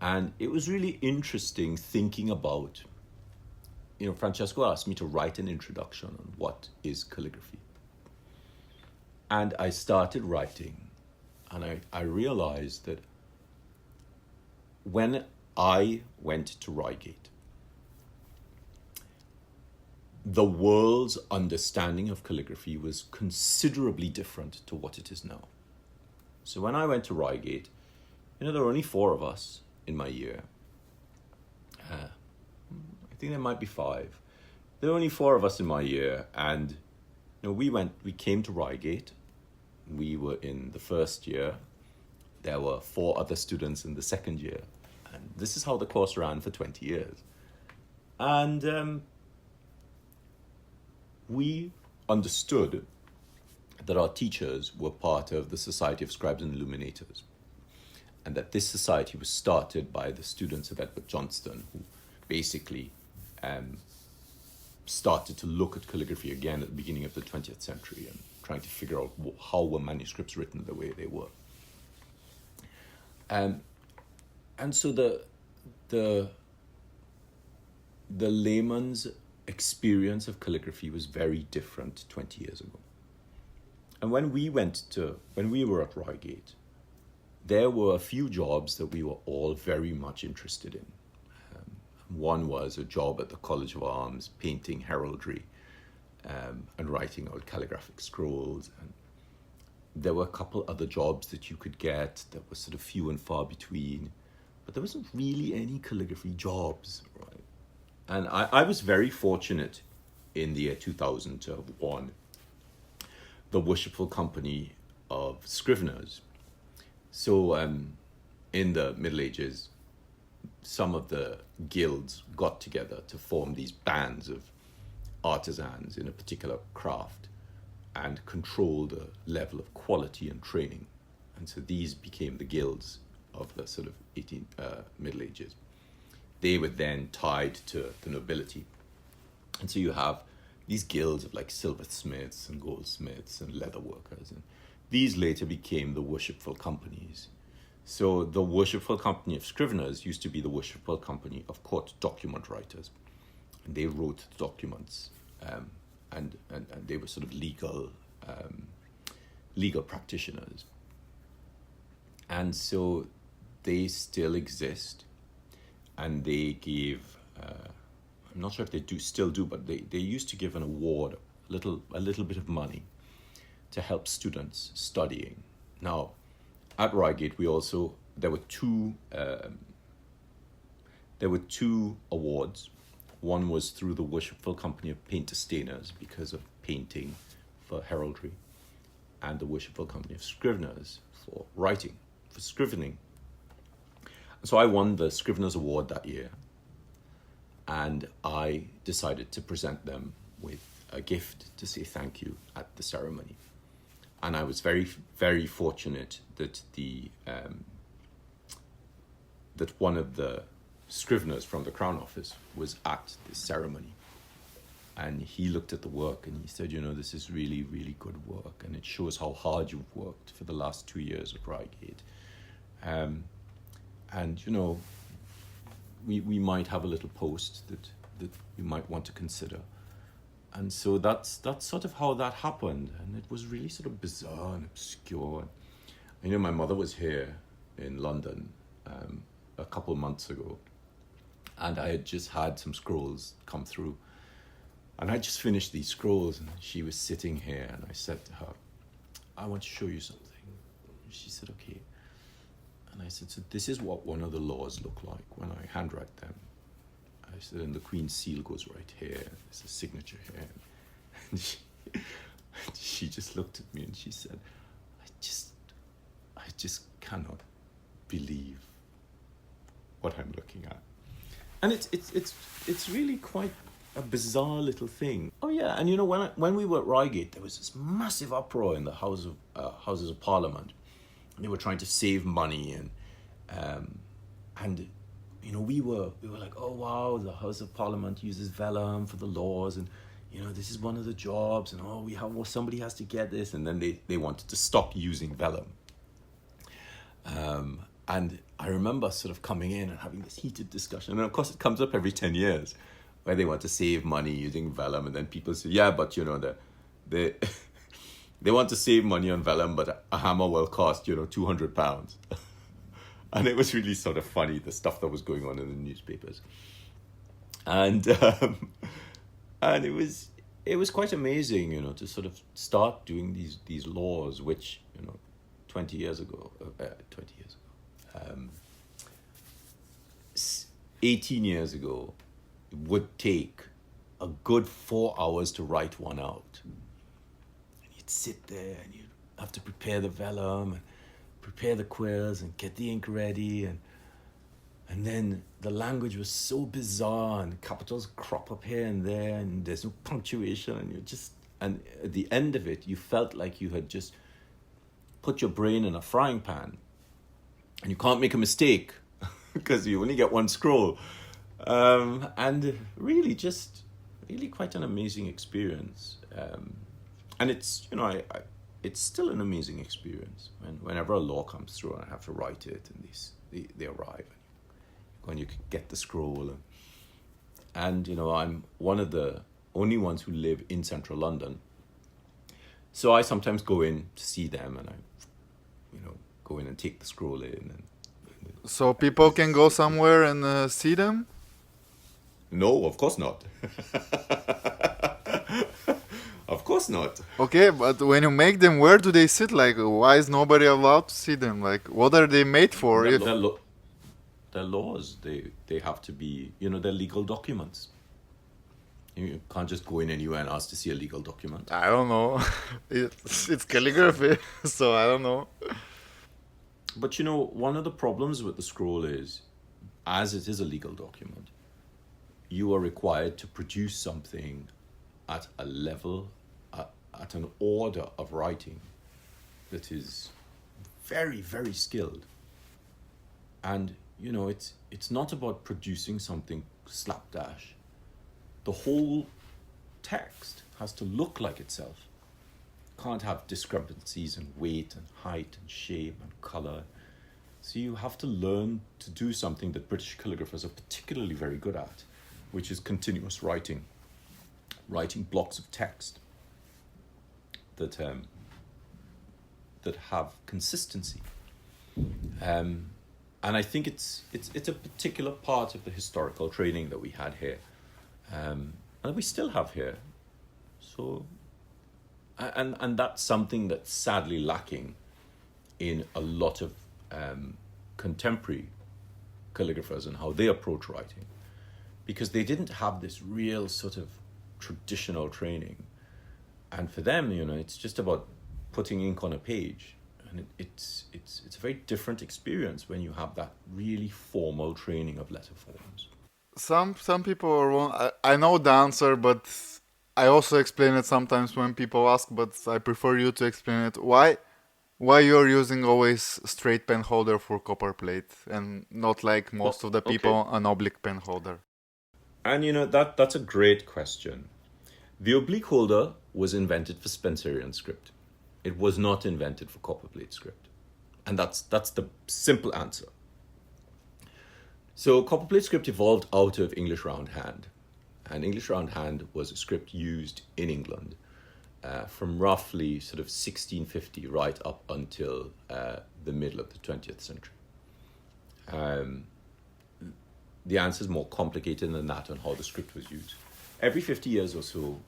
and it was really interesting thinking about, Francesco asked me to write an introduction on what is calligraphy, and I started writing, and I realized that when I went to Reigate, the world's understanding of calligraphy was considerably different to what it is now. So when I went to Reigate, there were only 4 of us in my year. I think there might be 5. There were only 4 of us in my year, and we came to Reigate. We were in the first year. There were 4 other students in the second year, and this is how the course ran for 20 years. And we understood that our teachers were part of the Society of Scribes and Illuminators, and that this society was started by the students of Edward Johnston, who basically started to look at calligraphy again at the beginning of the 20th century and trying to figure out how were manuscripts written the way they were. And so the layman's experience of calligraphy was very different 20 years ago. And when we were at Reigate, there were a few jobs that we were all very much interested in. One was a job at the College of Arms, painting heraldry and writing out calligraphic scrolls. And there were a couple other jobs that you could get that were sort of few and far between, but there wasn't really any calligraphy jobs, right? And I was very fortunate in the year 2000 to have won the Worshipful Company of Scriveners. So in the Middle Ages, some of the guilds got together to form these bands of artisans in a particular craft and control the level of quality and training. And so these became the guilds of the sort of Middle Ages. They were then tied to the nobility. And so you have these guilds of like silversmiths and goldsmiths and leather workers. And these later became the Worshipful Companies. So the Worshipful Company of Scriveners used to be the Worshipful Company of Court Document Writers. And they wrote documents, and they were sort of legal practitioners. And so they still exist, and they gave, I'm not sure if they still do, but they used to give an award, a little bit of money to help students studying. Now, at Reigate, there were 2 there were 2 awards. One was through the Worshipful Company of Painter-Stainers because of painting for heraldry, and the Worshipful Company of Scriveners for writing, for scrivening. So I won the Scriveners Award that year, and I decided to present them with a gift to say thank you at the ceremony. And I was very, very fortunate that that one of the scriveners from the Crown Office was at this ceremony. And he looked at the work and he said, this is really, really good work, and it shows how hard you've worked for the last 2 years at Reigate. And we might have a little post that you might want to consider. And so that's sort of how that happened, and it was really sort of bizarre and obscure. My mother was here in London a couple of months ago, and I had just had some scrolls come through, and I just finished these scrolls, and she was sitting here, and I said to her, I want to show you something. She said, okay. And I said, so this is what one of the laws look like when I handwrite them. I said, and the Queen's seal goes right here. There's a signature here. And she just looked at me and she said, I just cannot believe what I'm looking at. And it's really quite a bizarre little thing. Oh yeah, and when we were at Reigate, there was this massive uproar in the Houses of Parliament. And they were trying to save money, and we were like, oh wow, the House of Parliament uses vellum for the laws, and this is one of the jobs, and somebody has to get this, and then they wanted to stop using vellum. And I remember sort of coming in and having this heated discussion, and of course it comes up every 10 years, where they want to save money using vellum, and then people say, yeah, but they they want to save money on vellum, but a hammer will cost £200. And it was really sort of funny, the stuff that was going on in the newspapers. And it was quite amazing, to sort of start doing these laws, which 18 years ago, it would take a good 4 hours to write one out. And you'd sit there and you'd have to prepare the vellum and prepare the quills and get the ink ready, and then the language was so bizarre, and capitals crop up here and there, and there's no punctuation, and at the end of it you felt like you had just put your brain in a frying pan, and you can't make a mistake because you only get one scroll. And really quite an amazing experience. And it's, it's still an amazing experience whenever a law comes through and I have to write it, and they arrive, and you can get the scroll. And I'm one of the only ones who live in central London. So I sometimes go in to see them, and I, go in and take the scroll in. So people can go somewhere and see them? No, of course not. Of course not. Okay, but when you make them, where do they sit? Like, why is nobody allowed to see them? Like, what are they made for? They're laws. They have to be, they're legal documents. You can't just go in anywhere and ask to see a legal document. I don't know. It's calligraphy, so I don't know. But one of the problems with the scroll is, as it is a legal document, you are required to produce something at a level, at an order of writing that is very, very skilled. And, it's not about producing something slapdash. The whole text has to look like itself. Can't have discrepancies in weight and height and shape and color. So you have to learn to do something that British calligraphers are particularly very good at, which is continuous writing blocks of text that have consistency. And I think it's a particular part of the historical training that we had here, and we still have here. So, and that's something that's sadly lacking in a lot of contemporary calligraphers and how they approach writing, because they didn't have this real sort of traditional training. And for them, it's just about putting ink on a page. And it's a very different experience when you have that really formal training of letter forms. Some people are I know the answer, but I also explain it sometimes when people ask, but I prefer you to explain it. Why you're using always straight pen holder for copperplate and not like most of the people an oblique pen holder? And that's a great question. The oblique holder was invented for Spencerian script. It was not invented for copperplate script. And that's the simple answer. So copperplate script evolved out of English roundhand. And English roundhand was a script used in England from roughly sort of 1650 right up until the middle of the 20th century. The answer is more complicated than that on how the script was used. Every 50 years or so,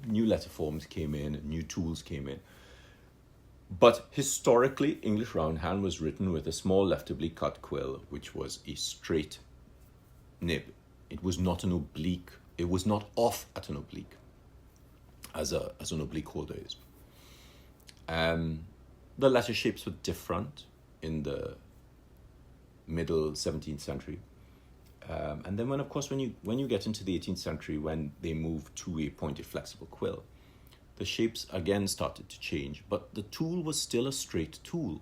new letter forms came in, new tools came in. But historically, English roundhand was written with a small left oblique cut quill, which was a straight nib. It was not an oblique. It was not off at an oblique, as an oblique holder is. The letter shapes were different in the middle 17th century. And then when you get into the 18th century, when they moved to a pointed flexible quill, the shapes again started to change, but the tool was still a straight tool.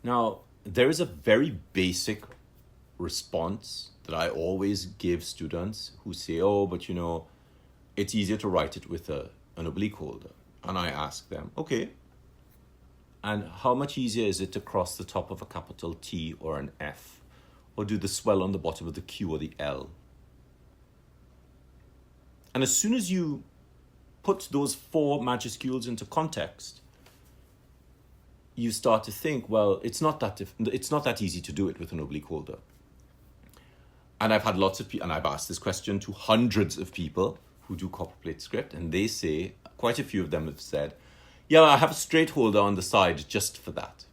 Now, there is a very basic response that I always give students who say, but it's easier to write it with an oblique holder. And I ask them, okay, and how much easier is it to cross the top of a capital T or an F, or do the swell on the bottom of the Q or the L? And as soon as you put those four majuscules into context, you start to think, well, it's not that easy to do it with an oblique holder. And I've had lots of people, and I've asked this question to hundreds of people who do copperplate script, and they say, quite a few of them have said, yeah, I have a straight holder on the side just for that.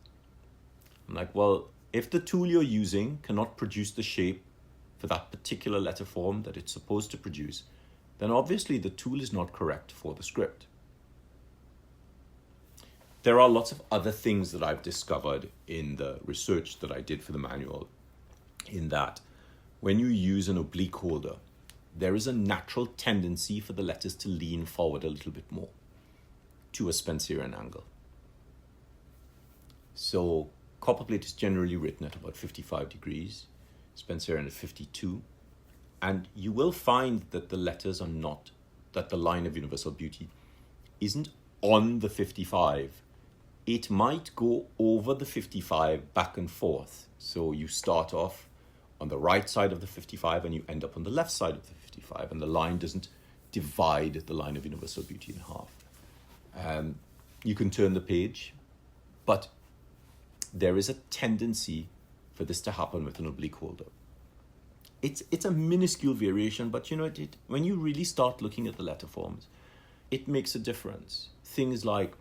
I'm like, well, if the tool you're using cannot produce the shape for that particular letter form that it's supposed to produce, then obviously the tool is not correct for the script. There are lots of other things that I've discovered in the research that I did for the manual, in that when you use an oblique holder, there is a natural tendency for the letters to lean forward a little bit more to a Spencerian angle. So copperplate is generally written at about 55 degrees, Spencerian at 52. And you will find that the letters are not, that the line of universal beauty isn't on the 55. It might go over the 55 back and forth. So you start off on the right side of the 55 and you end up on the left side of the 55. And the line doesn't divide the line of universal beauty in half. You can turn the page, but there is a tendency for this to happen with an oblique holder. It's a minuscule variation, but when you really start looking at the letter forms, it makes a difference. Things like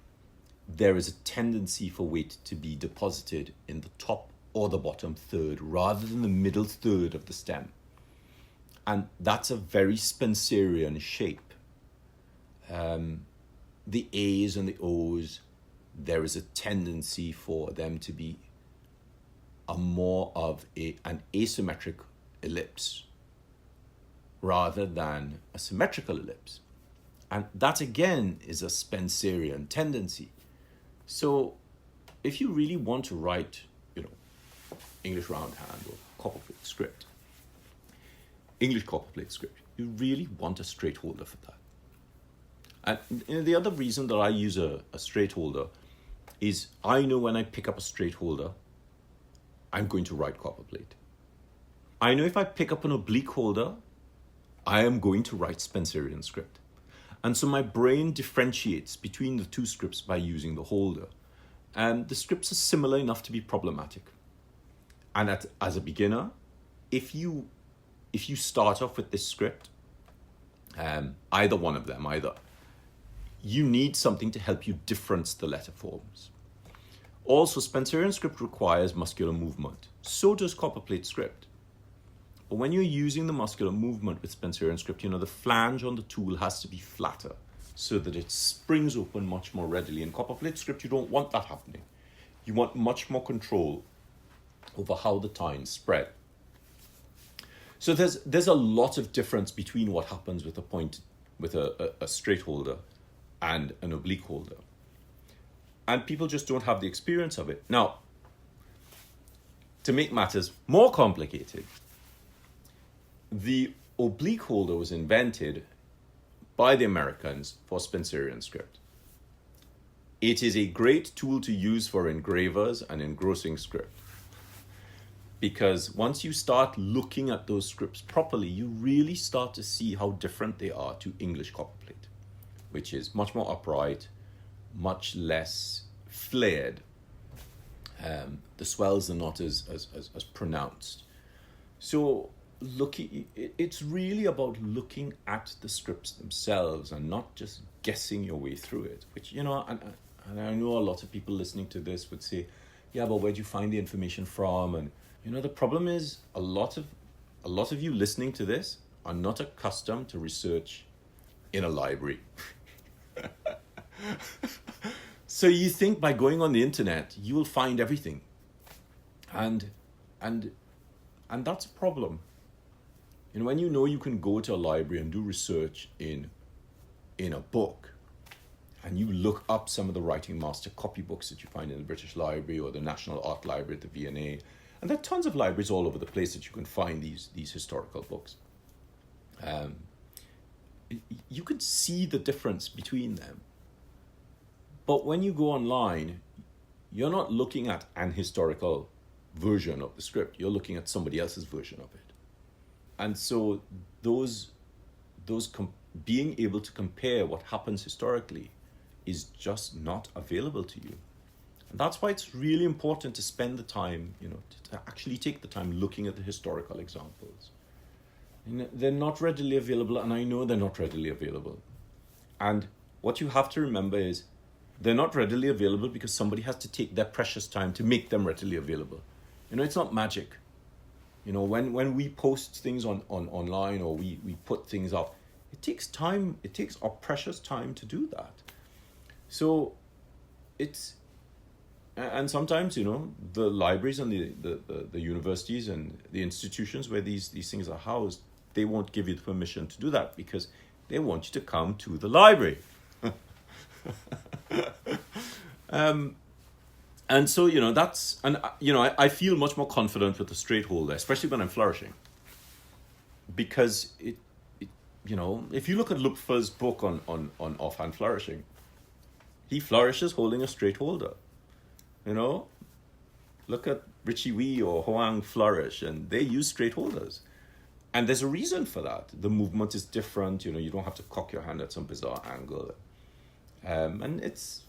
there is a tendency for weight to be deposited in the top or the bottom third rather than the middle third of the stem. And that's a very Spencerian shape. The A's and the O's, there is a tendency for them to be more of an asymmetric ellipse rather than a symmetrical ellipse. And that again is a Spencerian tendency. So if you really want to write, English roundhand or copperplate script, English copperplate script, you really want a straight holder for that. And the other reason that I use a straight holder is I know when I pick up a straight holder, I'm going to write copperplate. I know if I pick up an oblique holder, I am going to write Spencerian script. And so my brain differentiates between the two scripts by using the holder. And the scripts are similar enough to be problematic. And as a beginner, if you start off with this script, either one of them, you need something to help you difference the letter forms. Also, Spencerian script requires muscular movement. So does Copperplate script. But when you're using the muscular movement with Spencerian script, the flange on the tool has to be flatter so that it springs open much more readily. In Copperplate script, you don't want that happening. You want much more control over how the tines spread. So there's a lot of difference between what happens with a straight holder and an oblique holder. And people just don't have the experience of it. Now, to make matters more complicated, the oblique holder was invented by the Americans for Spencerian script. It is a great tool to use for engravers and engrossing script, because once you start looking at those scripts properly, you really start to see how different they are to English copperplate, which is much more upright, much less flared. The swells are not as pronounced. So it's really about looking at the scripts themselves and not just guessing your way through it, which, and I know a lot of people listening to this would say, yeah, but where'd you find the information from? And the problem is a lot of you listening to this are not accustomed to research in a library. So you think by going on the internet you will find everything, and that's a problem. When you can go to a library and do research in a book, and you look up some of the writing master copybooks that you find in the British Library or the National Art Library at the V&A, and there are tons of libraries all over the place that you can find these historical books. You can see the difference between them. But when you go online, you're not looking at an historical version of the script. You're looking at somebody else's version of it. And so being able to compare what happens historically is just not available to you. And that's why it's really important to spend the time, to actually take the time looking at the historical examples. They're not readily available, and I know they're not readily available. And what you have to remember is they're not readily available because somebody has to take their precious time to make them readily available. It's not magic. When we post things on online, or we put things up, it takes time. It takes our precious time to do that. So and sometimes, the libraries and the universities and the institutions where these things are housed, they won't give you the permission to do that because they want you to come to the library. And so, I feel much more confident with the straight holder, especially when I'm flourishing. Because if you look at Lupfer's book on offhand flourishing, he flourishes holding a straight holder. Look at Richie Wee or Hoang flourish, and they use straight holders. And there's a reason for that. The movement is different. You don't have to cock your hand at some bizarre angle. And it's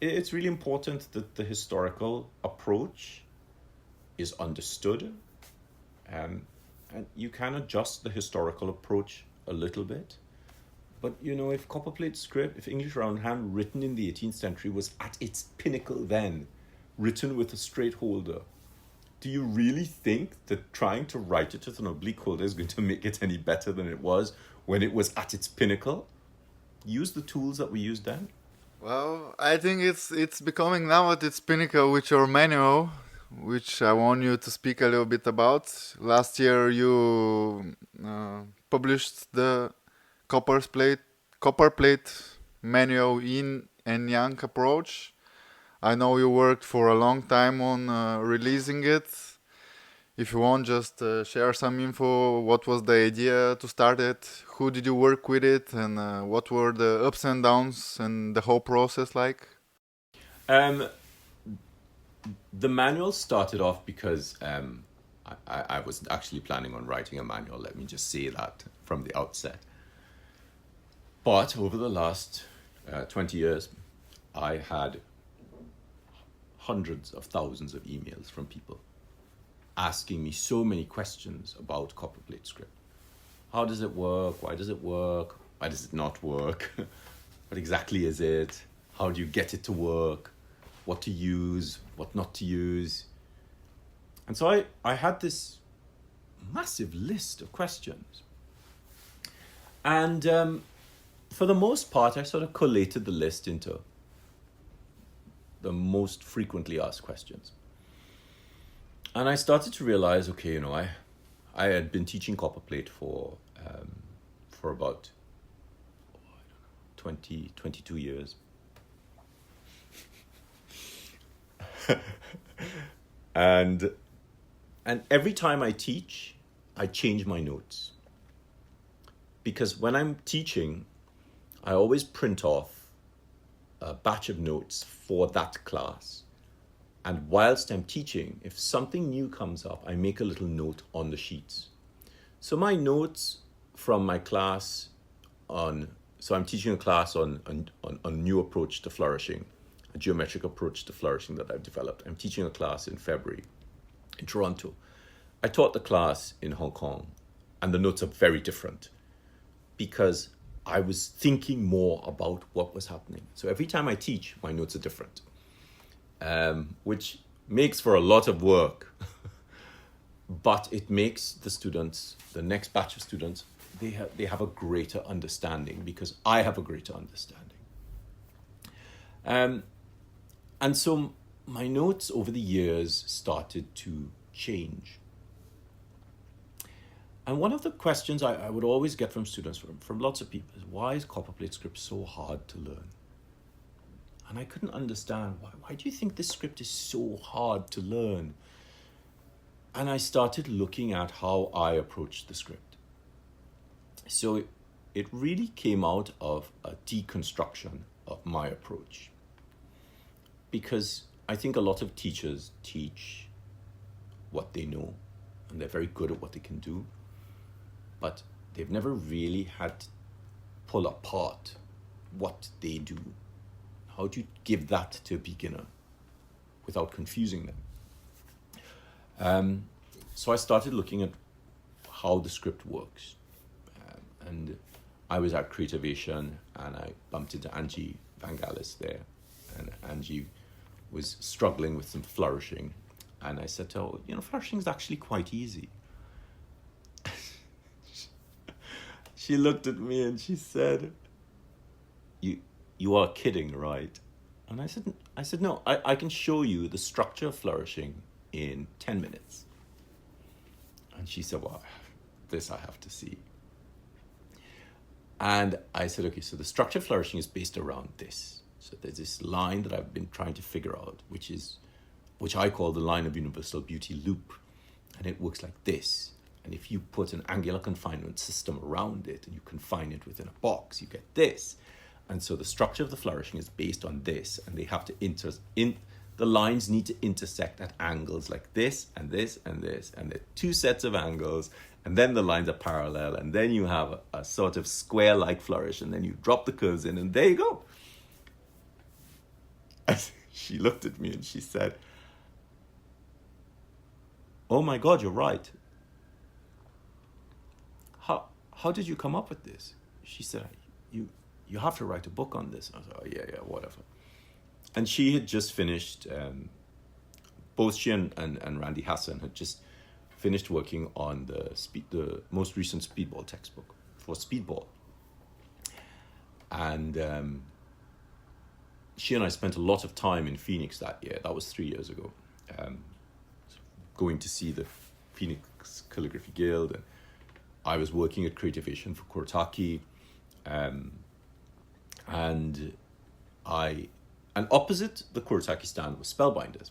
really important that the historical approach is understood. And you can adjust the historical approach a little bit. But, if copperplate script, if English roundhand written in the 18th century was at its pinnacle then, written with a straight holder, do you really think that trying to write it with an oblique holder is going to make it any better than it was when it was at its pinnacle? Use the tools that we used then. Well, I think it's becoming now at its pinnacle with your manual, which I want you to speak a little bit about. Last year you published the Copperplate Manual Yin and Yang approach. I know you worked for a long time on releasing it. If you want, just share some info. What was the idea to start it? Who did you work with it? And what were the ups and downs and the whole process like? The manual started off because I wasn't actually planning on writing a manual. Let me just say that from the outset. But over the last 20 years, I had hundreds of thousands of emails from people asking me so many questions about Copperplate script. How does it work? Why does it work? Why does it not work? What exactly is it? How do you get it to work? What to use? What not to use? And so I had this massive list of questions. And for the most part, I sort of collated the list into the most frequently asked questions. And I started to realize, okay, you know, I had been teaching copperplate for about 22 years. and every time I teach, I change my notes. Because when I'm teaching, I always print off a batch of notes for that class. And whilst I'm teaching, if something new comes up, I make a little note on the sheets. So my notes from my class so I'm teaching a class on a new approach to flourishing, a geometric approach to flourishing that I've developed. I'm teaching a class in February in Toronto. I taught the class in Hong Kong, and the notes are very different because I was thinking more about what was happening. So every time I teach, my notes are different, which makes for a lot of work, but it makes the students, the next batch of students, they have a greater understanding because I have a greater understanding. And so my notes over the years started to change. And one of the questions I would always get from students, from lots of people, is why is copperplate script so hard to learn? And I couldn't understand why do you think this script is so hard to learn? And I started looking at how I approached the script. So it really came out of a deconstruction of my approach. Because I think a lot of teachers teach what they know, and they're very good at what they can do, but they've never really had to pull apart what they do. How do you give that to a beginner without confusing them? So I started looking at how the script works. And I was at Creativation and I bumped into Angie Vangalis there. And Angie was struggling with some flourishing. And I said to her, you know, flourishing is actually quite easy. She looked at me and she said, you are kidding, right? And I said, no, I can show you the structure of flourishing in 10 minutes. And she said, well, this I have to see. And I said, okay, so the structure of flourishing is based around this. So there's this line that I've been trying to figure out, which I call the line of universal beauty loop. And it works like this. And if you put an angular confinement system around it and you confine it within a box, you get this. And so the structure of the flourishing is based on this. And they have to the lines need to intersect at angles like this and this and this. And there are two sets of angles. And then the lines are parallel. And then you have a sort of square-like flourish. And then you drop the curves in and there you go. And she looked at me and she said, oh my God, you're right. How did you come up with this? She said, you have to write a book on this. I was like, oh, yeah, whatever. And she had just finished, both she and Randy Hassan had just finished working on the most recent Speedball textbook for Speedball. And she and I spent a lot of time in Phoenix that year. That was 3 years ago. Going to see the Phoenix Calligraphy Guild. And I was working at Creativation for Kurotaki. And opposite the Kurotaki stand was Spellbinders.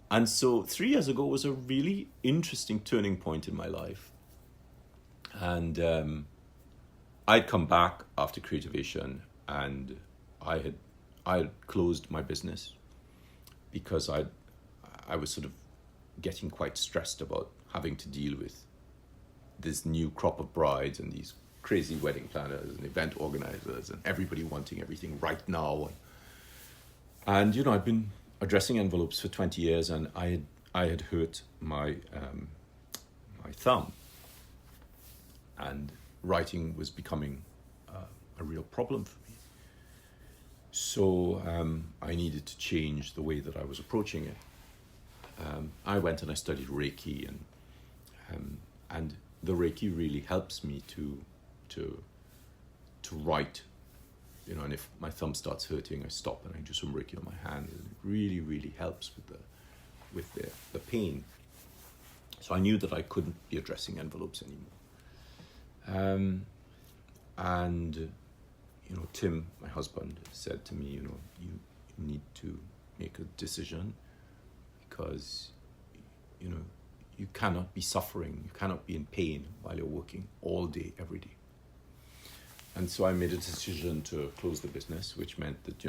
And so 3 years ago was a really interesting turning point in my life. And I'd come back after Creativation and I had closed my business because I was sort of getting quite stressed about having to deal with this new crop of brides and these crazy wedding planners and event organizers and everybody wanting everything right now. And you know, I'd been addressing envelopes for 20 years and I had hurt my thumb, and writing was becoming a real problem for me. So I needed to change the way that I was approaching it. I went and I studied Reiki, and the Reiki really helps me to write, and if my thumb starts hurting, I stop and I do some Reiki on my hand, and it really, really helps with the pain. So I knew that I couldn't be addressing envelopes anymore. And Tim, my husband, said to me, you need to make a decision, because you cannot be suffering, you cannot be in pain while you're working all day, every day. And so I made a decision to close the business, which meant that,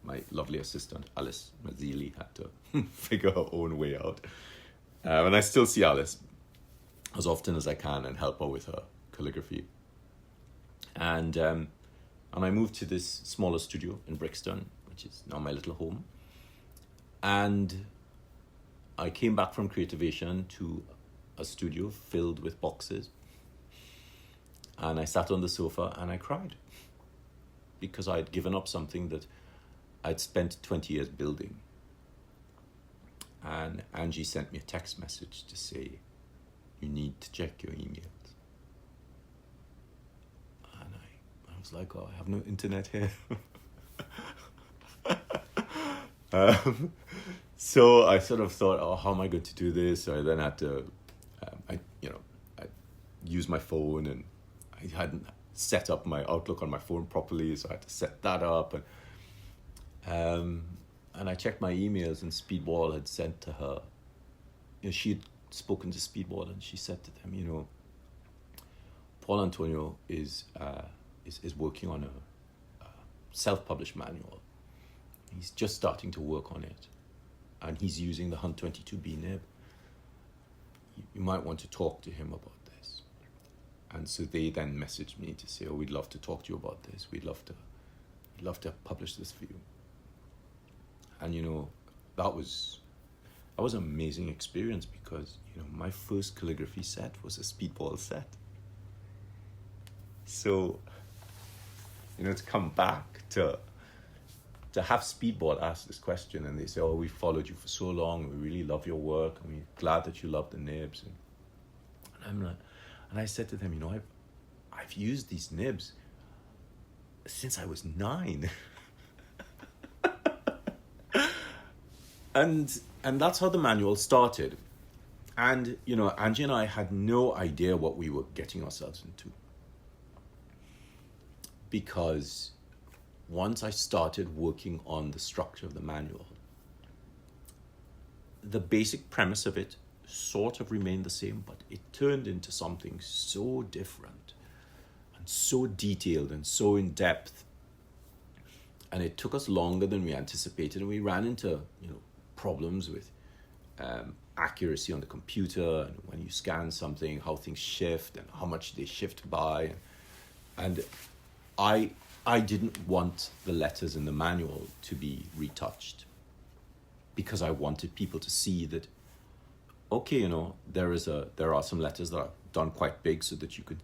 my lovely assistant, Alice Mazzilli, had to figure her own way out. And I still see Alice as often as I can and help her with her calligraphy. And I moved to this smaller studio in Brixton, which is now my little home. And I came back from Creativation to a studio filled with boxes. And I sat on the sofa and I cried, because I had given up something that I'd spent 20 years building. And Angie sent me a text message to say, you need to check your emails. And I was like, I have no internet here. So I sort of thought, how am I going to do this? So I then had to, I used my phone, and I hadn't set up my Outlook on my phone properly, so I had to set that up. And I checked my emails, and Speedball had sent to her, she had spoken to Speedball, and she said to them, Paul Antonio is working on a self-published manual. He's just starting to work on it, and he's using the Hunt 22B nib. You might want to talk to him about this. And so they then messaged me to say, we'd love to talk to you about this. We'd love to publish this for you. And that was an amazing experience, because my first calligraphy set was a Speedball set. So to come back to have Speedball ask this question, and they say, we followed you for so long, we really love your work, and we're glad that you love the nibs. And I said to them, I've used these nibs since I was 9. And that's how the manual started. And, Angie and I had no idea what we were getting ourselves into. Because once I started working on the structure of the manual, the basic premise of it sort of remained the same, but it turned into something so different and so detailed and so in depth. And it took us longer than we anticipated, and we ran into, problems with accuracy on the computer, and when you scan something, how things shift and how much they shift by. And I didn't want the letters in the manual to be retouched, because I wanted people to see that, okay, there are some letters that are done quite big so that you could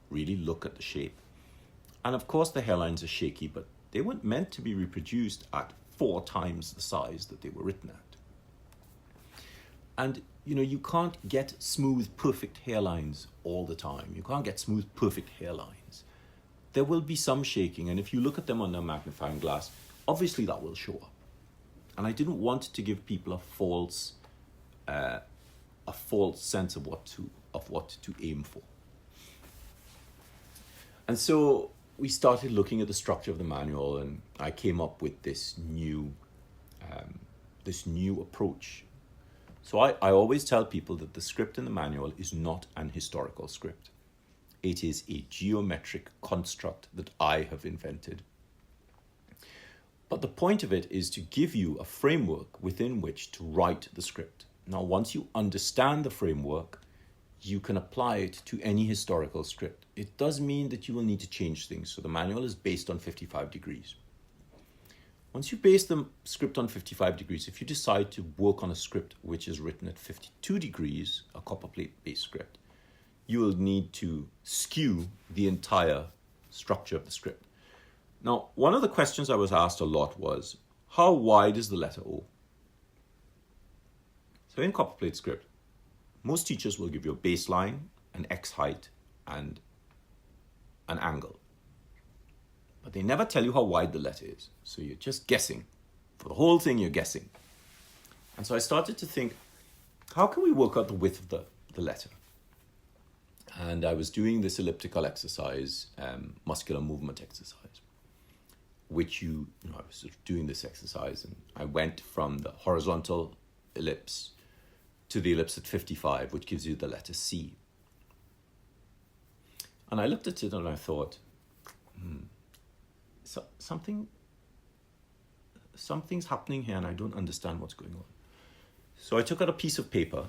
really look at the shape. And of course the hairlines are shaky, but they weren't meant to be reproduced at 4 times the size that they were written at. And you can't get smooth, perfect hairlines all the time. You can't get smooth, perfect hairlines. There will be some shaking, and if you look at them under a magnifying glass, obviously that will show up. And I didn't want to give people a false sense of what to aim for. And so we started looking at the structure of the manual, and I came up with this new approach. So I always tell people that the script in the manual is not an historical script. It is a geometric construct that I have invented. But the point of it is to give you a framework within which to write the script. Now, once you understand the framework, you can apply it to any historical script. It does mean that you will need to change things. So the manual is based on 55 degrees. Once you base the script on 55 degrees, if you decide to work on a script which is written at 52 degrees, a copperplate-based script, you will need to skew the entire structure of the script. Now, one of the questions I was asked a lot was, how wide is the letter O? So in Copperplate script, most teachers will give you a baseline, an X height, and an angle. But they never tell you how wide the letter is. So you're just guessing. For the whole thing, you're guessing. And so I started to think, how can we work out the width of the letter? And I was doing this elliptical exercise, muscular movement exercise, which I was sort of doing this exercise, and I went from the horizontal ellipse to the ellipse at 55, which gives you the letter C. And I looked at it and I thought, something's happening here and I don't understand what's going on. So I took out a piece of paper,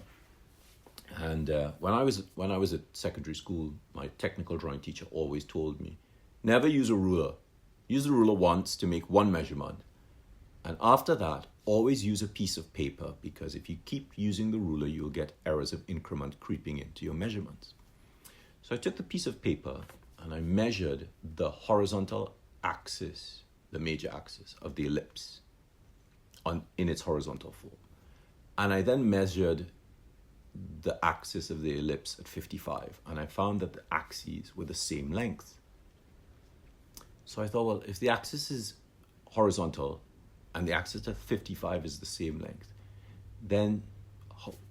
and when I was at secondary school, my technical drawing teacher always told me, never use a ruler. Use the ruler once to make one measurement. And after that, always use a piece of paper, because if you keep using the ruler, you'll get errors of increment creeping into your measurements. So I took the piece of paper and I measured the horizontal axis, the major axis of the ellipse in its horizontal form. And I then measured the axis of the ellipse at 55, and I found that the axes were the same length. So I thought, well, if the axis is horizontal and the axis at 55 is the same length, then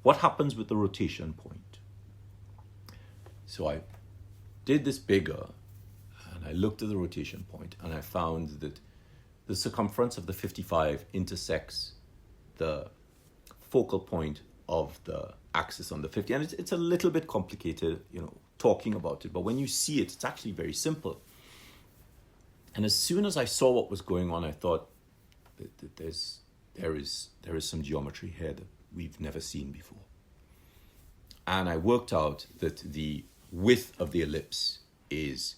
what happens with the rotation point? So I did this bigger, and I looked at the rotation point, and I found that the circumference of the 55 intersects the focal point of the axis on the 50. And it's a little bit complicated, talking about it, but when you see it, it's actually very simple. And as soon as I saw what was going on, I thought that there is some geometry here that we've never seen before. And I worked out that the width of the ellipse is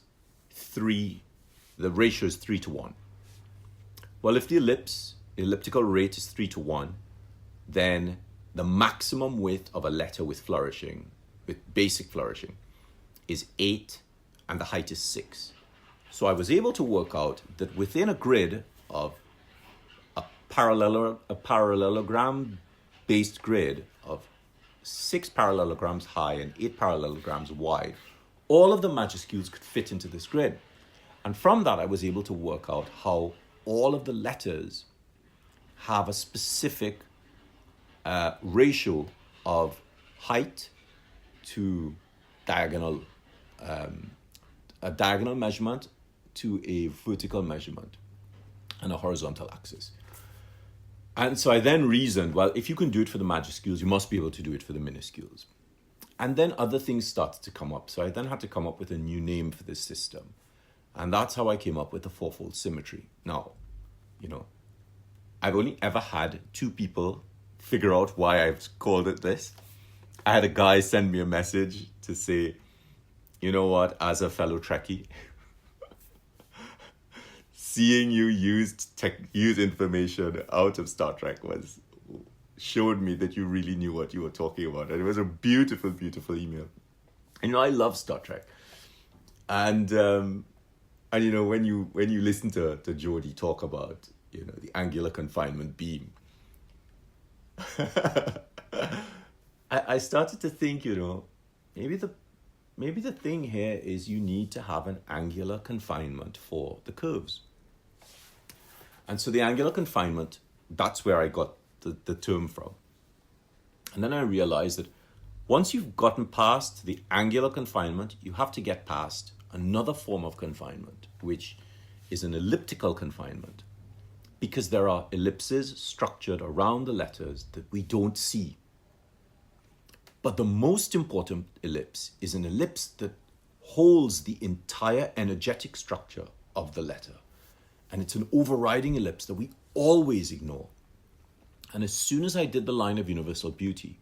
3, the ratio is 3 to 1. Well, if the elliptical rate is 3 to 1, then the maximum width of a letter with basic flourishing, is 8, and the height is 6. So I was able to work out that within a grid of a parallelogram-based grid of 6 parallelograms high and 8 parallelograms wide, all of the majuscules could fit into this grid. And from that, I was able to work out how all of the letters have a specific ratio of height to diagonal, a diagonal measurement to a vertical measurement and a horizontal axis. And so I then reasoned, well, if you can do it for the majuscules, you must be able to do it for the minuscules. And then other things started to come up. So I then had to come up with a new name for this system. And that's how I came up with the Fourfold Symmetry. Now, I've only ever had 2 people figure out why I've called it this. I had a guy send me a message to say, you know what, as a fellow Trekkie, seeing you use information out of Star Trek showed me that you really knew what you were talking about. And it was a beautiful, beautiful email. And I love Star Trek. And when you listen to Jodie talk about the angular confinement beam, I started to think, maybe the thing here is you need to have an angular confinement for the curves. And so the angular confinement, that's where I got the term from. And then I realized that once you've gotten past the angular confinement, you have to get past another form of confinement, which is an elliptical confinement, because there are ellipses structured around the letters that we don't see. But the most important ellipse is an ellipse that holds the entire energetic structure of the letter. And it's an overriding ellipse that we always ignore. And as soon as I did the line of universal beauty,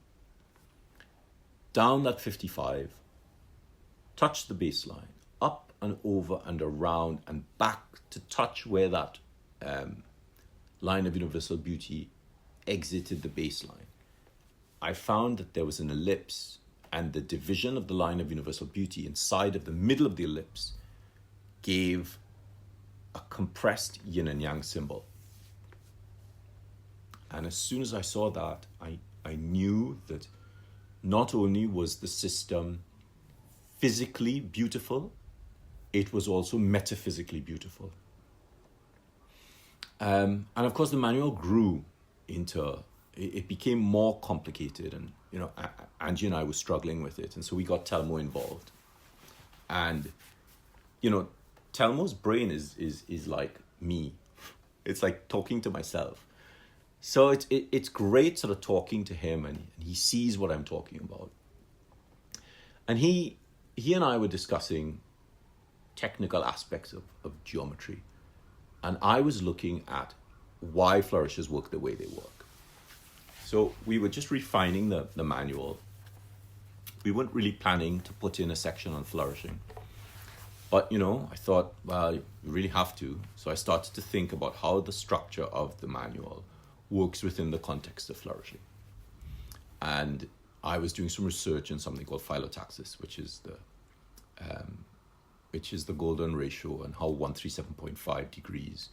down that 55, touched the baseline, up and over and around and back to touch where that line of universal beauty exited the baseline, I found that there was an ellipse, and the division of the line of universal beauty inside of the middle of the ellipse gave a compressed yin and yang symbol. And as soon as I saw that, I knew that not only was the system physically beautiful, it was also metaphysically beautiful. And of course, the manual grew into, it became more complicated, and Angie and I were struggling with it, and so we got Telmo involved. And Telmo's brain is like me. It's like talking to myself. So it's great sort of talking to him, and he sees what I'm talking about. And he and I were discussing technical aspects of geometry. And I was looking at why flourishes work the way they work. So we were just refining the manual. We weren't really planning to put in a section on flourishing. But, I thought, well, you really have to. So I started to think about how the structure of the manual works within the context of flourishing. And I was doing some research in something called phyllotaxis, which is the golden ratio, and how 137.5 degrees,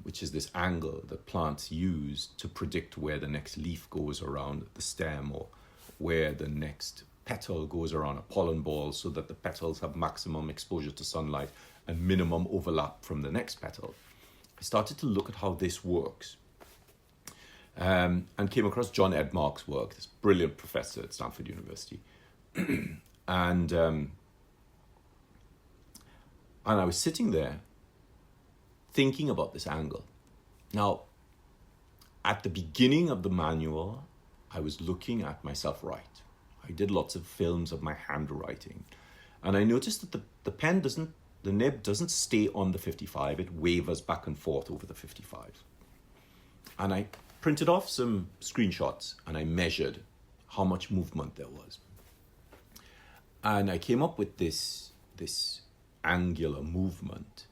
which is this angle that plants use to predict where the next leaf goes around the stem, or where the next petal goes around a pollen ball, so that the petals have maximum exposure to sunlight and minimum overlap from the next petal. I started to look at how this works, and came across John Edmark's work, this brilliant professor at Stanford University. And I was sitting there thinking about this angle. Now, at the beginning of the manual, I was looking at myself write. I did lots of films of my handwriting. And I noticed that the nib doesn't stay on the 55, it wavers back and forth over the 55. And I printed off some screenshots and I measured how much movement there was. And I came up with this angular movement.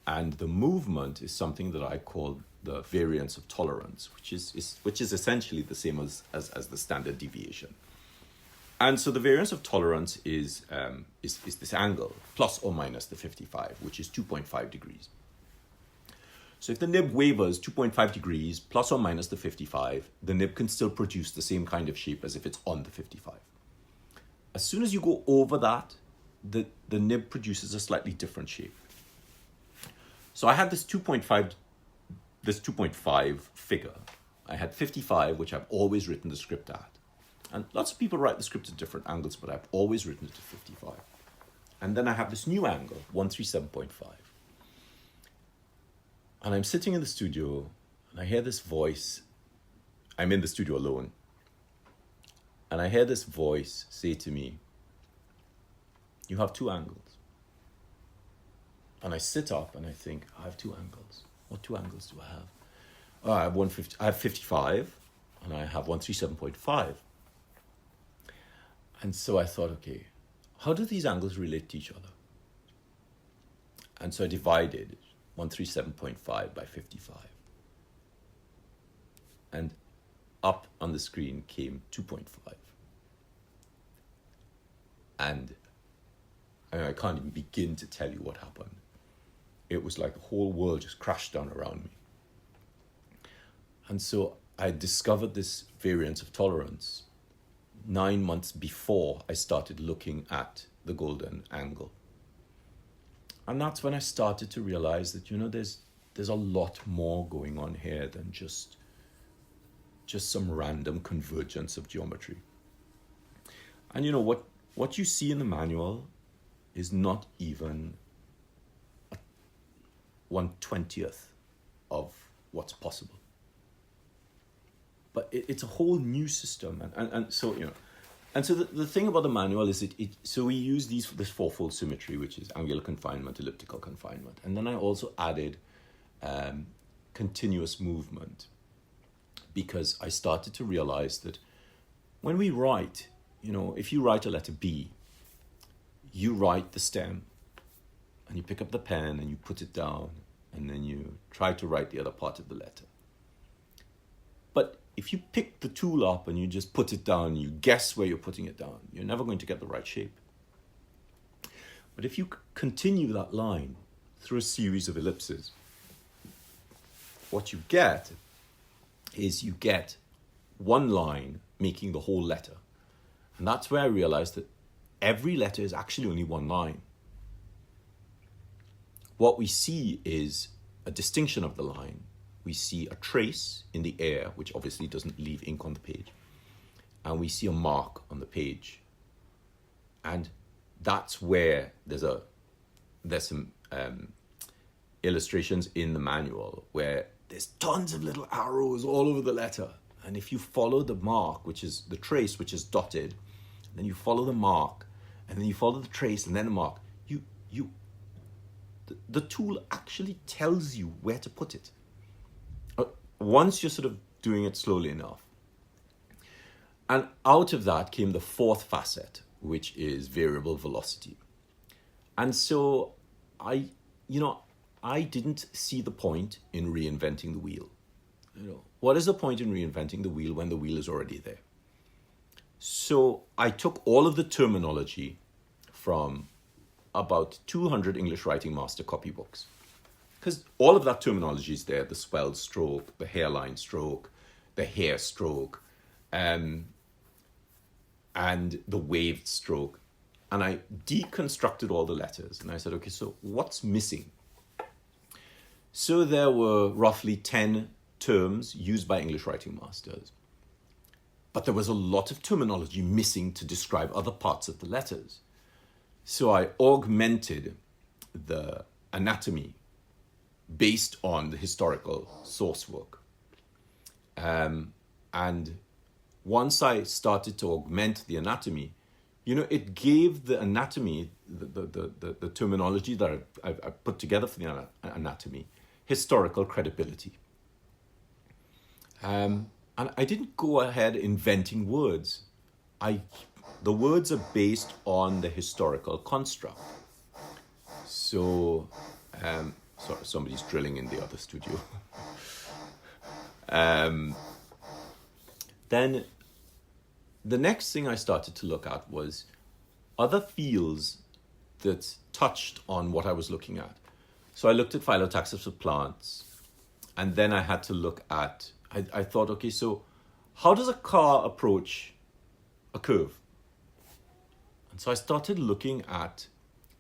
And the movement is something that I call the variance of tolerance, which is essentially the same as the standard deviation. And so the variance of tolerance is this angle, plus or minus the 55, which is 2.5 degrees. So if the nib wavers 2.5 degrees, plus or minus the 55, the nib can still produce the same kind of shape as if it's on the 55. As soon as you go over that, the nib produces a slightly different shape. So I had this 2.5 figure. I had 55, which I've always written the script at. And lots of people write the script at different angles, but I've always written it at 55. And then I have this new angle, 137.5. And I'm sitting in the studio, and I hear this voice. I'm in the studio alone. And I hear this voice say to me, "You have two angles." And I sit up and I think, I have two angles. What two angles do I have? Oh, I have 55, and I have 137.5. And so I thought, okay, how do these angles relate to each other? And so I divided 137.5 by 55. And up on the screen came 2.5. And I can't even begin to tell you what happened. It was like the whole world just crashed down around me. And so I discovered this variance of tolerance 9 months before I started looking at the golden angle. And that's when I started to realize that, there's a lot more going on here than just some random convergence of geometry. And what you see in the manual is not even 1/20th of what's possible. But it's a whole new system, and so the thing about the manual is so we use this fourfold symmetry, which is angular confinement, elliptical confinement, and then I also added continuous movement, because I started to realize that when we write, if you write a letter B, you write the stem, and you pick up the pen and you put it down, and then you try to write the other part of the letter. But if you pick the tool up and you just put it down, you guess where you're putting it down, you're never going to get the right shape. But if you continue that line through a series of ellipses, what you get is one line making the whole letter. And that's where I realized that every letter is actually only one line. What we see is a distinction of the line. We see a trace in the air, which obviously doesn't leave ink on the page. And we see a mark on the page. And that's where there's some illustrations in the manual where there's tons of little arrows all over the letter. And if you follow the mark, which is the trace, which is dotted, then you follow the mark, and then you follow the trace, and then the mark, the tool actually tells you where to put it. Once you're sort of doing it slowly enough. And out of that came the fourth facet, which is variable velocity. And so I didn't see the point in reinventing the wheel. What is the point in reinventing the wheel when the wheel is already there? So I took all of the terminology from about 200 English Writing Master copybooks, because all of that terminology is there: the swelled stroke, the hairline stroke, the hair stroke, and the waved stroke. And I deconstructed all the letters, and I said, okay, so what's missing? So there were roughly 10 terms used by English Writing Masters, but there was a lot of terminology missing to describe other parts of the letters. So I augmented the anatomy based on the historical source work. And once I started to augment the anatomy, it gave the anatomy, the terminology that I put together for the anatomy, historical credibility. And I didn't go ahead inventing words. The words are based on the historical construct. So, sorry, somebody's drilling in the other studio. Then the next thing I started to look at was other fields that touched on what I was looking at. So I looked at phylotaxis of plants, and then I had to look at, I thought, okay, so how does a car approach a curve? And so I started looking at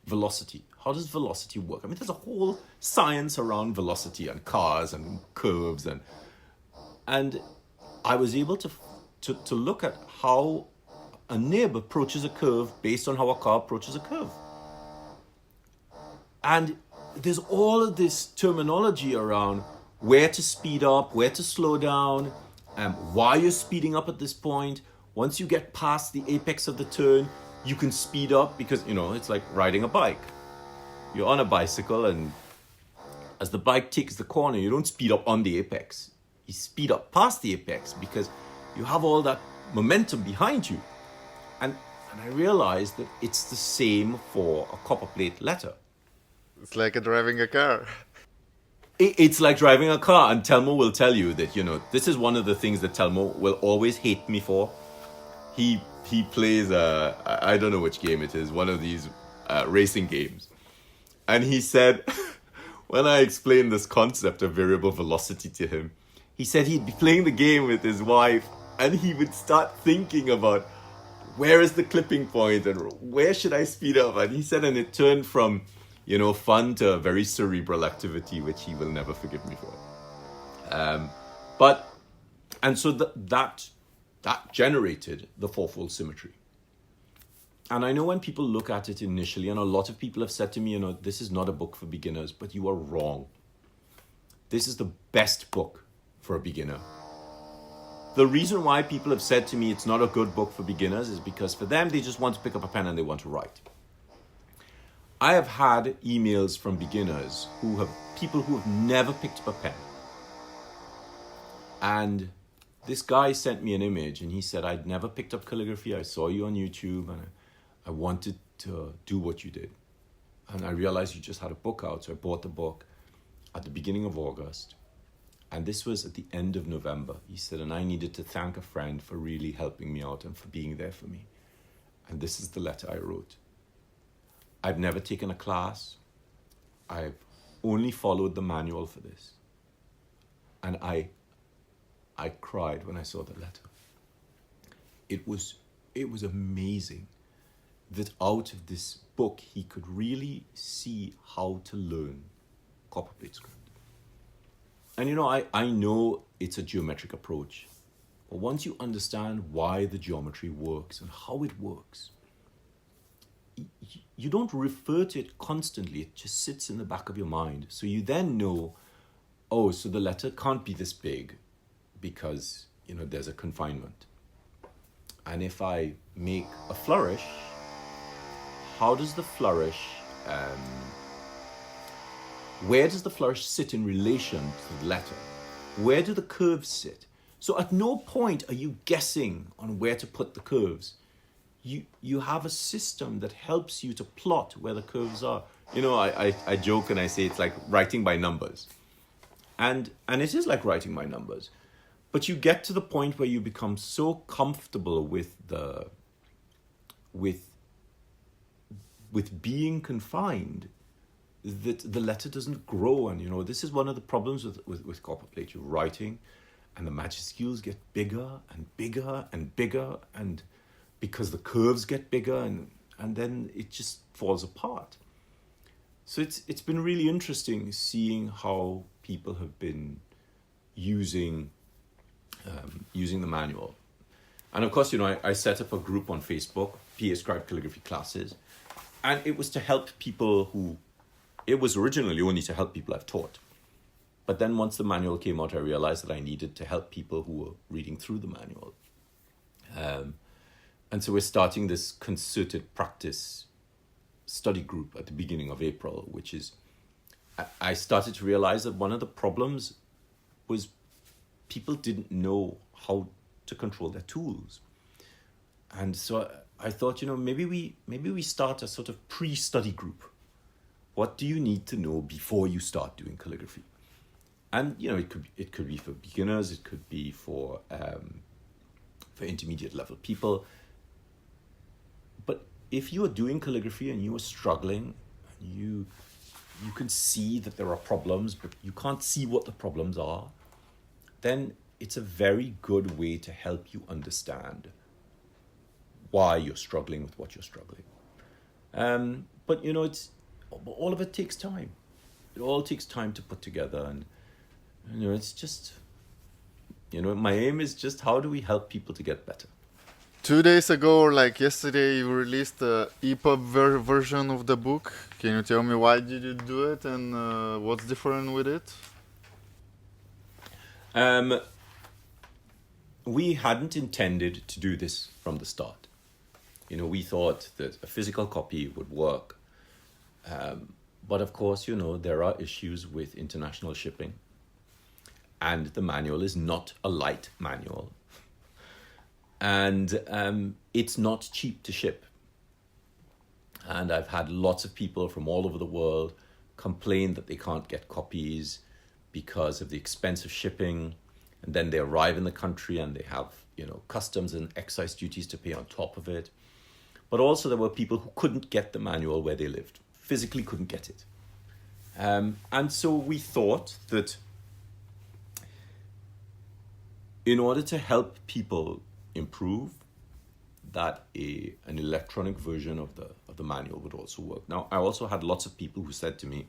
velocity. How does velocity work? I mean, there's a whole science around velocity and cars and curves, and I was able to look at how a nib approaches a curve based on how a car approaches a curve. And there's all of this terminology around where to speed up, where to slow down, why you're speeding up at this point. Once you get past the apex of the turn, you can speed up because, it's like riding a bike. You're on a bicycle, and as the bike takes the corner, you don't speed up on the apex. You speed up past the apex because you have all that momentum behind you. And I realized that it's the same for a copperplate letter. It's like driving a car. It's like driving a car, and Telmo will tell you that, this is one of the things that Telmo will always hate me for. He plays, I don't know which game it is, one of these racing games. And he said, when I explained this concept of variable velocity to him, he said he'd be playing the game with his wife, and he would start thinking about where is the clipping point and where should I speed up? And he said, and it turned from, fun to a very cerebral activity, which he will never forgive me for. So that generated the Fourfold Symmetry. And I know when people look at it initially, and a lot of people have said to me, this is not a book for beginners, but you are wrong. This is the best book for a beginner. The reason why people have said to me it's not a good book for beginners is because for them, they just want to pick up a pen and they want to write. I have had emails from beginners people who have never picked up a pen. And this guy sent me an image and he said, I'd never picked up calligraphy. I saw you on YouTube and I wanted to do what you did. And I realized you just had a book out. So I bought the book at the beginning of August. And this was at the end of November. He said, and I needed to thank a friend for really helping me out and for being there for me. And this is the letter I wrote. I've never taken a class. I've only followed the manual for this. And I I cried when I saw the letter. It was amazing that out of this book he could really see how to learn copperplate script. And I know it's a geometric approach, but once you understand why the geometry works and how it works, you don't refer to it constantly. It just sits in the back of your mind. So you then know, oh, so the letter can't be this big because, there's a confinement. And if I make a flourish, how does the flourish, where does the flourish sit in relation to the letter? Where do the curves sit? So at no point are you guessing on where to put the curves. You have a system that helps you to plot where the curves are. I joke and I say it's like writing by numbers. And it is like writing by numbers. But you get to the point where you become so comfortable with being confined that the letter doesn't grow. And this is one of the problems with copperplate. You're writing and the majuscules get bigger and bigger and bigger, and because the curves get bigger, and then it just falls apart. So it's been really interesting seeing how people have been using the manual. And of course, I set up a group on Facebook, PA Scribe Calligraphy Classes, and it was to help people it was originally only to help people I've taught. But then once the manual came out, I realized that I needed to help people who were reading through the manual. And so we're starting this concerted practice study group at the beginning of April, which is, I started to realize that one of the problems was people didn't know how to control their tools. And so I thought, maybe we start a sort of pre-study group. What do you need to know before you start doing calligraphy? And it could be for beginners, it could be for intermediate level people. But if you are doing calligraphy and you are struggling, and you can see that there are problems, but you can't see what the problems are, then it's a very good way to help you understand why you're struggling with what you're struggling. But it's all of it takes time. It all takes time to put together, and it's just my aim is just how do we help people to get better. 2 days ago, or like yesterday, you released the EPUB version of the book. Can you tell me why did you do it and what's different with it? We hadn't intended to do this from the start. We thought that a physical copy would work. But of course, there are issues with international shipping. And the manual is not a light manual. And it's not cheap to ship. And I've had lots of people from all over the world complain that they can't get copies because of the expense of shipping. And then they arrive in the country and they have, customs and excise duties to pay on top of it. But also there were people who couldn't get the manual where they lived, physically couldn't get it. And so we thought that in order to help people improve, that an electronic version of the manual would also work. Now, I also had lots of people who said to me,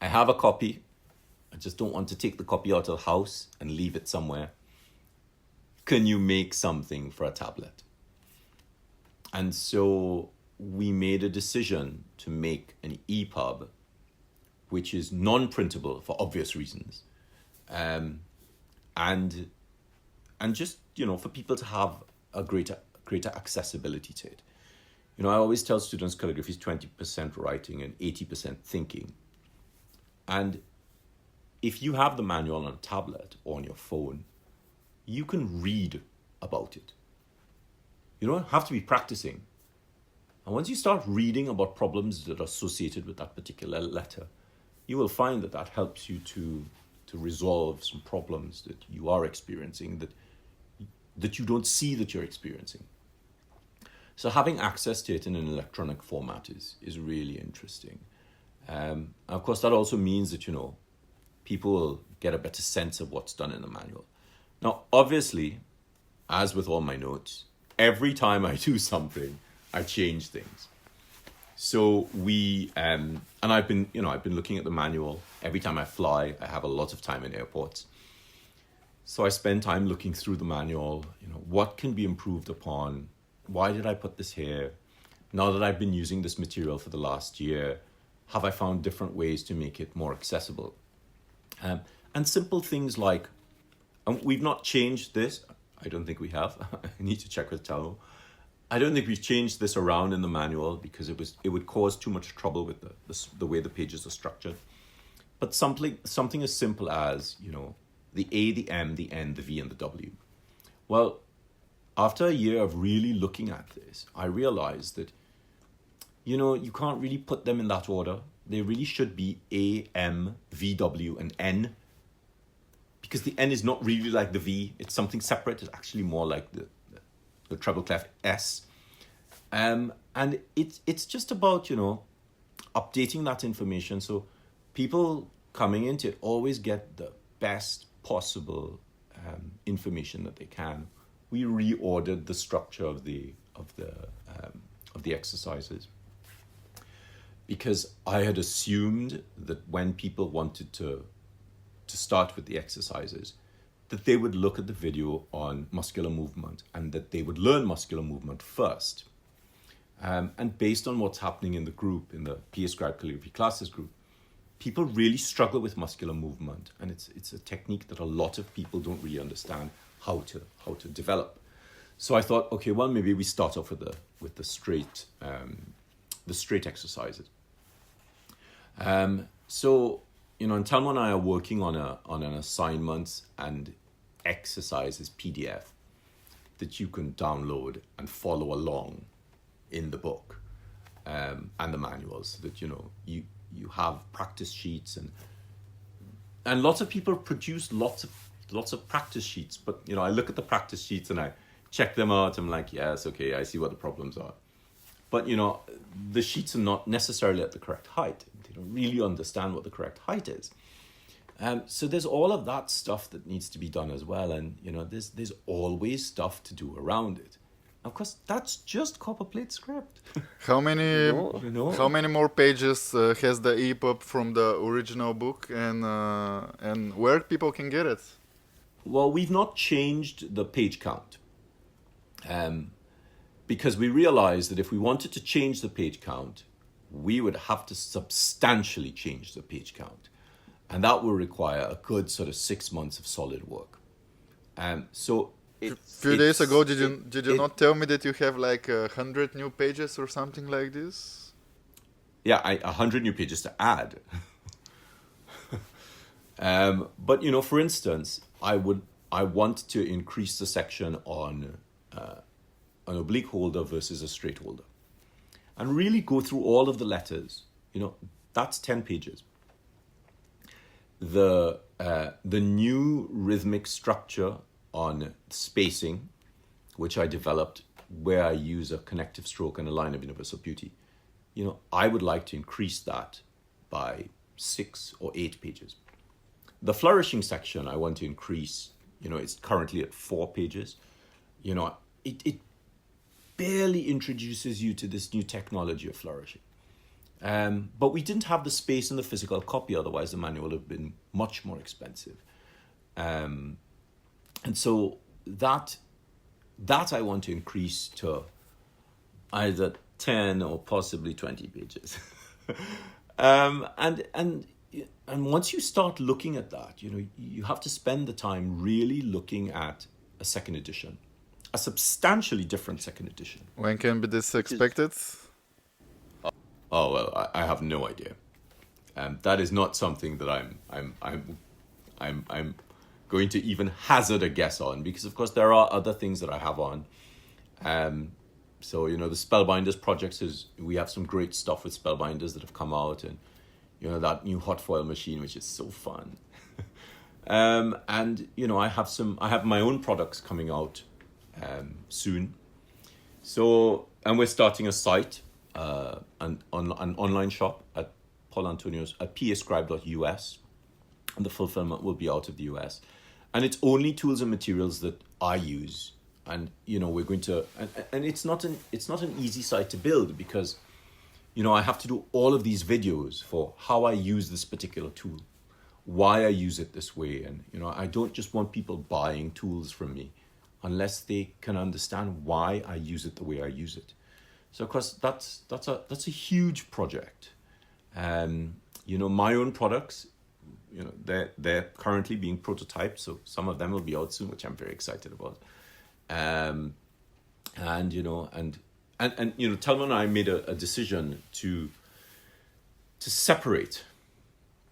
I have a copy, I just don't want to take the copy out of the house and leave it somewhere. Can you make something for a tablet? And so we made a decision to make an EPUB, which is non-printable for obvious reasons. And just, for people to have a greater accessibility to it. I always tell students calligraphy is 20% writing and 80% thinking. And if you have the manual on a tablet or on your phone, you can read about it. You don't have to be practicing. And once you start reading about problems that are associated with that particular letter, you will find that helps you to resolve some problems that you are experiencing that you don't see that you're experiencing. So having access to it in an electronic format is really interesting. Of course, that also means that, people will get a better sense of what's done in the manual. Now, obviously, as with all my notes, every time I do something, I change things. So and I've been looking at the manual. Every time I fly, I have a lot of time in airports. So I spend time looking through the manual, what can be improved upon? Why did I put this here? Now that I've been using this material for the last year, have I found different ways to make it more accessible? And simple things like, we've not changed this. I don't think we have. I need to check with Tao. I don't think we've changed this around in the manual because it would cause too much trouble with the way the pages are structured. But something as simple as, the A, the M, the N, the V, and the W. Well, after a year of really looking at this, I realized that, you can't really put them in that order. They really should be A, M, V, W, and N. Because the N is not really like the V. It's something separate. It's actually more like the treble clef S. And it's just about, updating that information so people coming into it always get the best possible information that they can. We reordered the structure of the exercises because I had assumed that when people wanted to start with the exercises, that they would look at the video on muscular movement and that they would learn muscular movement first. And based on what's happening in the group, in the PScribe Calligraphy classes group, people really struggle with muscular movement, and it's a technique that a lot of people don't really understand how to develop. So I thought, okay, well, maybe we start off with the straight exercises. So and Talma and I are working on an assignments and exercises PDF that you can download and follow along in the book and the manuals, so that you have practice sheets and lots of people produce lots of practice sheets, but I look at the practice sheets and I check them out. I'm like, yes, okay, I see what the problems are, but the sheets are not necessarily at the correct height. They don't really understand what the correct height is. So there's all of that stuff that needs to be done as well, and there's always stuff to do around it. Of course, that's just Copperplate script. How many more pages has the EPUB from the original book, and where people can get it? Well, we've not changed the page count, because we realized that if we wanted to change the page count, we would have to substantially change the page count, and that will require a good sort of 6 months of solid work. So. A few days ago, did you not tell me that you have like 100 new pages or something like this? Yeah, 100 new pages to add. But for instance, I want to increase the section on an oblique holder versus a straight holder, and really go through all of the letters. That's 10 pages. The new rhythmic structure on spacing, which I developed, where I use a connective stroke and a line of universal beauty. I would like to increase that by 6 or 8 pages. The flourishing section, I want to increase, it's currently at 4 pages. It barely introduces you to this new technology of flourishing. But we didn't have the space in the physical copy, otherwise the manual would have been much more expensive. And so that I want to increase to either 10 or possibly 20 pages. And once you start looking at that, you have to spend the time really looking at a second edition, a substantially different second edition. When can be this expected? Oh, well, I have no idea. That is not something that I'm going to even hazard a guess on, because of course there are other things that I have on. So the Spellbinders projects we have some great stuff with Spellbinders that have come out, and that new hot foil machine, which is so fun. And I have my own products coming out soon. So, and we're starting a site, an online shop at Paul Antonio's at pscribe.us, and the fulfillment will be out of the US. And it's only tools and materials that I use. And, we're going to, and it's not an easy site to build because, I have to do all of these videos for how I use this particular tool, why I use it this way. And, I don't just want people buying tools from me unless they can understand why I use it the way I use it. So of course that's a huge project. My own products, they're currently being prototyped, so some of them will be out soon, which I'm very excited about. And Telma and I made a decision to separate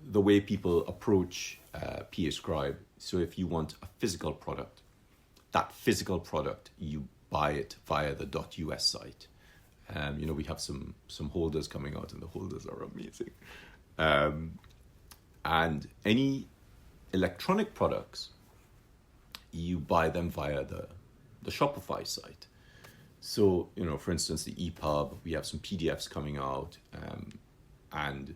the way people approach PA Scribe. So if you want a physical product, that physical product, you buy it via the .us site. We have some holders coming out, and the holders are amazing. And any electronic products, you buy them via the Shopify site. So, for instance, the EPUB, we have some PDFs coming out. And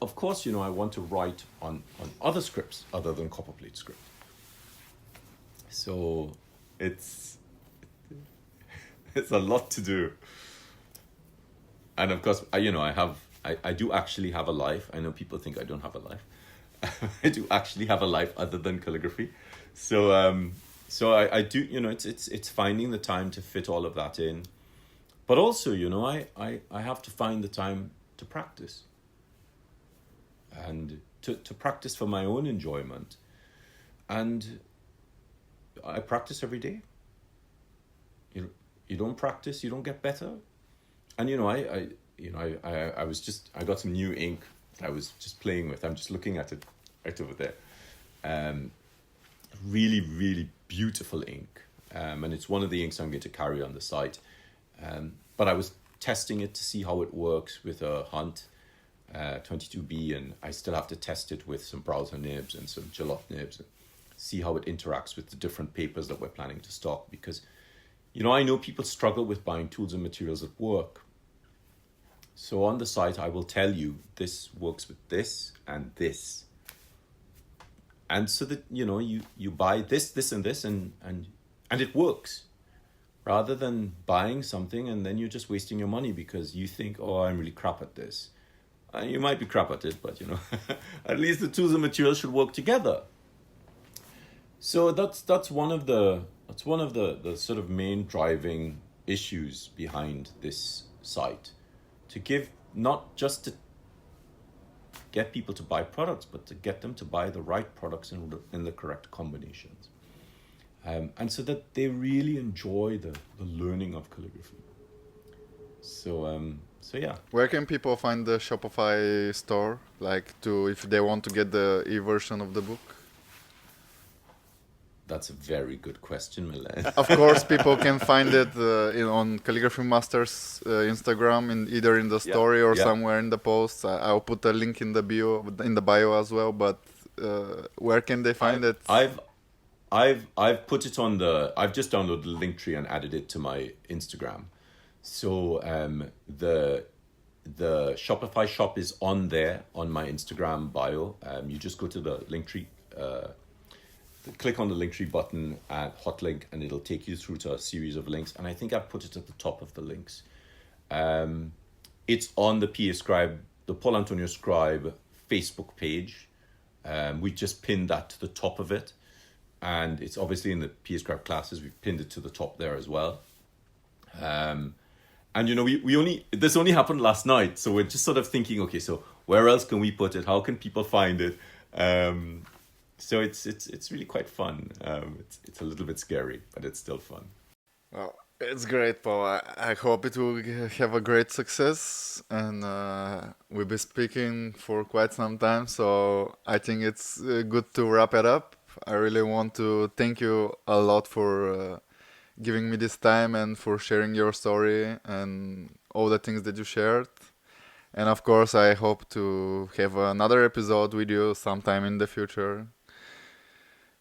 of course, I want to write on other scripts other than Copperplate script. So it's a lot to do. And of course, I do actually have a life. I know people think I don't have a life. I do actually have a life other than calligraphy. So I do, it's finding the time to fit all of that in. But also, I have to find the time to practice. And to practice for my own enjoyment. And I practice every day. You don't practice, you don't get better. And I got some new ink that I was just playing with. I'm just looking at it right over there. Really, really beautiful ink. And it's one of the inks I'm going to carry on the site. But I was testing it to see how it works with a Hunt 22B, and I still have to test it with some browser nibs and some Gillot nibs and see how it interacts with the different papers that we're planning to stock. Because, I know people struggle with buying tools and materials at work. So on the site, I will tell you this works with this and this. And so that, you buy this and this and it works. Rather than buying something and then you're just wasting your money because you think, oh, I'm really crap at this. You might be crap at it, but, at least the tools and materials should work together. So that's one of the sort of main driving issues behind this site. To give, not just to get people to buy products, but to get them to buy the right products in the correct combinations. And so that they really enjoy the learning of calligraphy. So yeah. Where can people find the Shopify store, if they want to get the e-version of the book? That's a very good question, Milan. Of course, people can find it on Calligraphy Masters Instagram, either in the story or somewhere in the posts. I'll put a link in the bio as well. But where can they find it? I've put it on I've just downloaded the link tree and added it to my Instagram. So the Shopify shop is on there on my Instagram bio. You just go to the link tree. Click on the Linktree button at Hotlink, and it'll take you through to a series of links. And I think I've put it at the top of the links. It's on the PA Scribe, the Paul Antonio Scribe Facebook page. We just pinned that to the top of it. And it's obviously in the PA Scribe classes. We've pinned it to the top there as well. And, this only happened last night. So we're just sort of thinking, okay, so where else can we put it? How can people find it? So it's really quite fun. It's a little bit scary, but it's still fun. Well, it's great, Paul. I hope it will have a great success, and we'll be speaking for quite some time. So I think it's good to wrap it up. I really want to thank you a lot for giving me this time and for sharing your story and all the things that you shared. And of course, I hope to have another episode with you sometime in the future.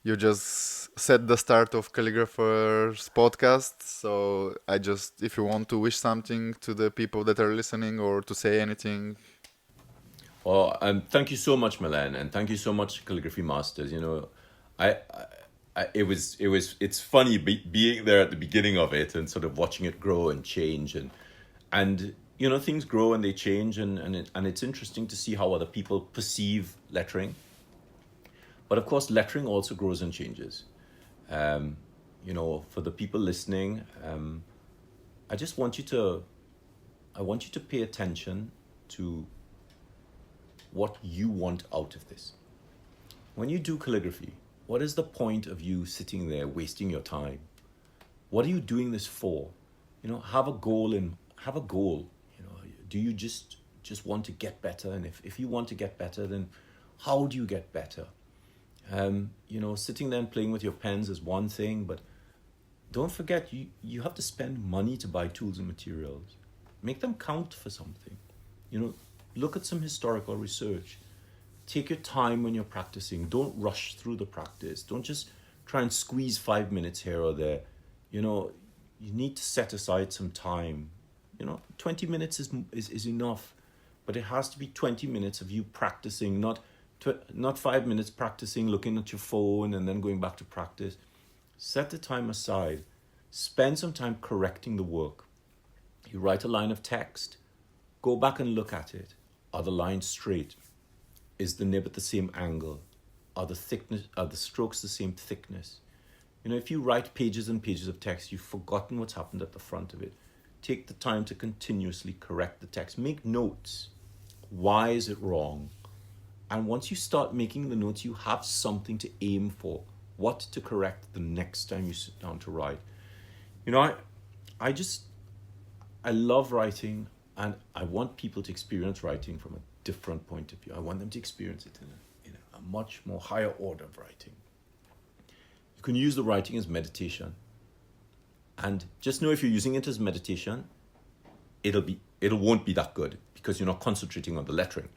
You just set the start of Calligraphers podcast. So if you want to wish something to the people that are listening or to say anything. Well, thank you so much, Milan, and thank you so much, Calligraphy Masters. It's funny being there at the beginning of it and sort of watching it grow and change, and things grow and they change, and it's interesting to see how other people perceive lettering. But of course, lettering also grows and changes. For the people listening, I want you to pay attention to what you want out of this. When you do calligraphy, what is the point of you sitting there wasting your time? What are you doing this for? Have a goal. Do you just want to get better? And if you want to get better, then how do you get better? Sitting there and playing with your pens is one thing, but don't forget you have to spend money to buy tools and materials. Make them count for something. Look at some historical research. Take your time when you're practicing. Don't rush through the practice. Don't just try and squeeze 5 minutes here or there. You need to set aside some time. 20 minutes is enough, but it has to be 20 minutes of you practicing, not 5 minutes practicing, looking at your phone and then going back to practice. Set the time aside. Spend some time correcting the work. You write a line of text, go back and look at it. Are the lines straight? Is the nib at the same angle? Are the strokes the same thickness? If you write pages and pages of text, you've forgotten what's happened at the front of it. Take the time to continuously correct the text. Make notes. Why is it wrong? And once you start making the notes, you have something to aim for. What to correct the next time you sit down to write. I love writing, and I want people to experience writing from a different point of view. I want them to experience it in a much more higher order of writing. You can use the writing as meditation. And just know if you're using it as meditation, it won't be that good because you're not concentrating on the lettering.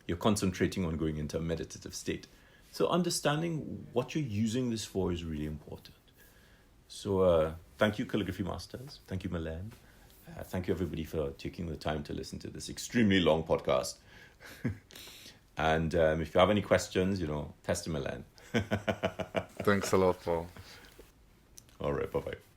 You're concentrating on going into a meditative state. So understanding what you're using this for is really important. So thank you, Calligraphy Masters. Thank you, Milan. Thank you, everybody, for taking the time to listen to this extremely long podcast. And if you have any questions, test Milan. Thanks a lot, Paul. All right, bye-bye.